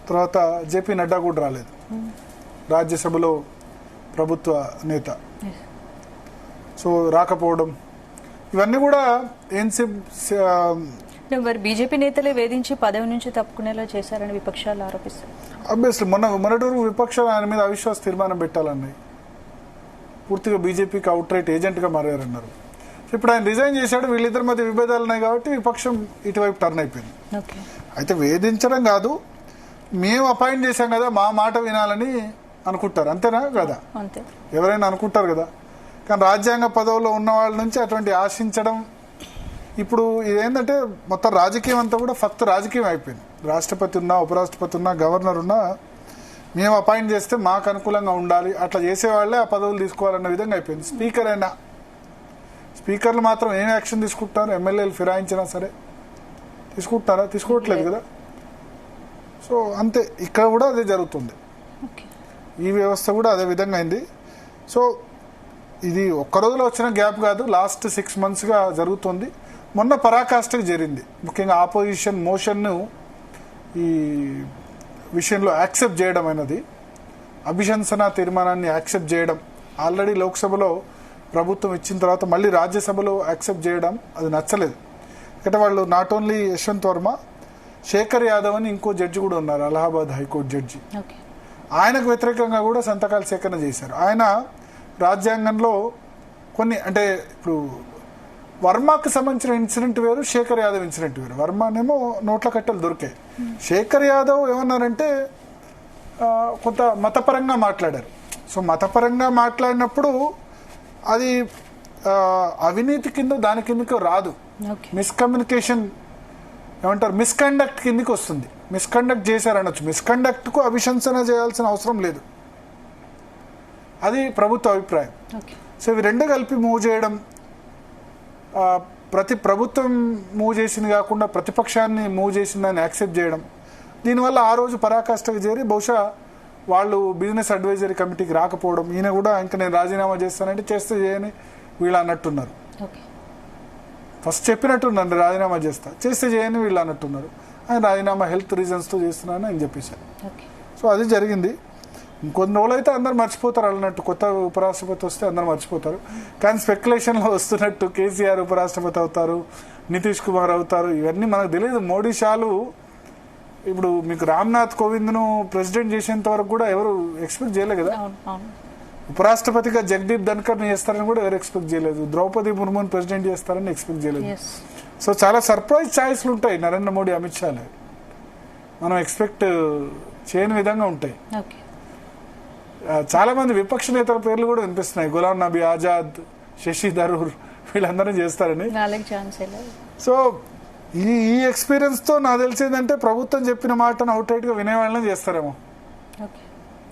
తర్వాత జేపీ నడ్డా కూడా రాలేదు, రాజ్యసభలో ప్రభుత్వ నేత. సో రాకపోవడం ఇవన్నీ కూడా మరి బీజేపీ నేతలే వేధించి పదవి నుంచి తప్పుకునేలా చేశారని విపక్షాలు ఆరోపిస్తారు. అబ్వియస్లీ మొన్నటి వరకు విపక్షాలు ఆయన మీద అవిశ్వాస తీర్మానం పెట్టాలన్నాయి. పూర్తిగా బీజేపీకి అవుట్ రైట్ ఏజెంట్గా మారారన్నారు. ఇప్పుడు ఆయన రిజైన్ చేశాడు. వీళ్ళిద్దరి మధ్య విభేదాలు ఉన్నాయి కాబట్టి విపక్షం ఇటువైపు టర్న్ అయిపోయింది. అయితే వేధించడం కాదు, మేము అపాయింట్ చేశాం కదా, మా మాట వినాలని అనుకుంటారు. అంతేనా కదా? ఎవరైనా అనుకుంటారు కదా. కానీ రాజ్యాంగ పదవుల్లో ఉన్న వాళ్ళ నుంచి అటువంటి ఆశించడం, ఇప్పుడు ఇదేంటంటే మొత్తం రాజకీయం అంతా కూడా ఫక్త్ రాజకీయం అయిపోయింది. రాష్ట్రపతి ఉన్నా, ఉపరాష్ట్రపతి ఉన్నా, గవర్నర్ ఉన్నా మేము అపాయింట్ చేస్తే మాకు అనుకూలంగా ఉండాలి, అట్లా చేసేవాళ్లే ఆ పదవులు తీసుకోవాలన్న విధంగా అయిపోయింది. స్పీకర్లు మాత్రం ఏం యాక్షన్ తీసుకుంటున్నారు? ఎమ్మెల్యేలు ఫిరాయించినా సరే తీసుకుంటున్నారా? తీసుకోవట్లేదు కదా. సో అంతే, ఇక్కడ కూడా అదే జరుగుతుంది. ఈ వ్యవస్థ కూడా అదే విధంగా అయింది. సో ఇది ఒక్క రోజులో వచ్చిన గ్యాప్ కాదు, లాస్ట్ 6 monthsగా జరుగుతుంది. మొన్న పరాకాష్ఠకు జరిగింది. ముఖ్యంగా ఆపోజిషన్ మోషన్ను ఈ విషయంలో యాక్సెప్ట్ చేయడం అనేది, అభిశంసన తీర్మానాన్ని యాక్సెప్ట్ చేయడం, ఆల్రెడీ లోక్సభలో ప్రభుత్వం ఇచ్చిన తర్వాత మళ్ళీ రాజ్యసభలో యాక్సెప్ట్ చేయడం అది నచ్చలేదు. అంటే వాళ్ళు నాట్ ఓన్లీ యశ్వంత్ వర్మ, శేఖర్ యాదవ్ అని ఇంకో జడ్జి కూడా ఉన్నారు, అలహాబాద్ హైకోర్టు జడ్జి. ఆయనకు వ్యతిరేకంగా కూడా సంతకాల సేకరణ చేశారు. ఆయన రాజ్యాంగంలో కొన్ని, అంటే ఇప్పుడు వర్మకు సంబంధించిన ఇన్సిడెంట్ వేరు, శేఖర్ యాదవ్ ఇన్సిడెంట్ వేరు. వర్మనేమో నోట్ల కట్టలు దొరికాయి. శేఖర్ యాదవ్ ఏమన్నారంటే కొంత మతపరంగా మాట్లాడారు. సో మతపరంగా మాట్లాడినప్పుడు అది అవినీతి కింద దాని కిందకి రాదు, మిస్కమ్యూనికేషన్ ఏమంటారు, మిస్కండక్ట్ కిందకి వస్తుంది. మిస్కండక్ట్ చేశారనొచ్చు. మిస్కండక్ట్కు అభిశంసన చేయాల్సిన అవసరం లేదు, అది ప్రభుత్వ అభిప్రాయం. సో ఇవి రెండు కలిపి మూవ్ చేయడం ప్రతి ప్రభుత్వం మూవ్ చేసింది కాకుండా ప్రతిపక్షాన్ని మూవ్ చేసిందని యాక్సెప్ట్ చేయడం, దీనివల్ల ఆ రోజు పరాకాష్ఠకు చేరి బహుశా వాళ్ళు బిజినెస్ అడ్వైజరీ కమిటీకి రాకపోవడం, ఈయన కూడా ఇంకా నేను రాజీనామా చేస్తానంటే చేస్తే చేయని వీళ్ళు అన్నట్టున్నారు. ఓకే. ఫస్ట్ చెప్పినట్టున్నారు రాజీనామా చేస్తే చేయని వీళ్ళు అన్నట్టున్నారు. ఆయన రాజీనామా హెల్త్ రీజన్స్తో చేస్తున్నాను అని చెప్పేశారు. ఓకే. సో అది జరిగింది. ఇంకొన్ని రోజులు అయితే అందరు మర్చిపోతారు అన్నట్టు, కొత్త ఉపరాష్ట్రపతి వస్తే అందరు మర్చిపోతారు. కానీ స్పెక్యులేషన్లో వస్తున్నట్టు కేసీఆర్ ఉపరాష్ట్రపతి అవుతారు, నితీష్ కుమార్ అవుతారు, ఇవన్నీ మనకు తెలియదు. మోడీ షాలు ఇప్పుడు మీకు రామ్నాథ్ కోవింద్ను ప్రెసిడెంట్ చేసేంత వరకు కూడా ఎవరు ఎక్స్పెక్ట్ చేయలేదు కదా. అవును, అవును. ఉపరాష్ట్రపతిగా జగదీప్ ధన్కర్ని చేస్తారని కూడా ఎవరు ఎక్స్పెక్ట్ చేయలేదు. ద్రౌపది ముర్ముని ప్రెసిడెంట్ చేస్తారని ఎక్స్పెక్ట్ చేయలేదు. Yes. సో చాలా సర్ప్రైజ్ ఛాయిస్లు ఉంటాయి నరేంద్ర మోడీ, అమిత్ షాలు. మనం ఎక్స్పెక్ట్ చేయని విధంగా ఉంటాయి. ఓకే. చాలా మంది విపక్ష నేతల పేర్లు కూడా వినిపిస్తున్నాయి. గులాం నబీ ఆజాద్, శశి థరూర్, వీళ్ళందరూ చేస్తారని. వాళ్ళకి ఛాన్స్ లేదు. సో ఈ ఎక్స్పీరియన్స్ తో నాకు తెలిసేదంటే ప్రభుత్వం చెప్పిన మాటను అవుట్ రైట్ గా వినేవాళ్ళని చేస్తారేమో.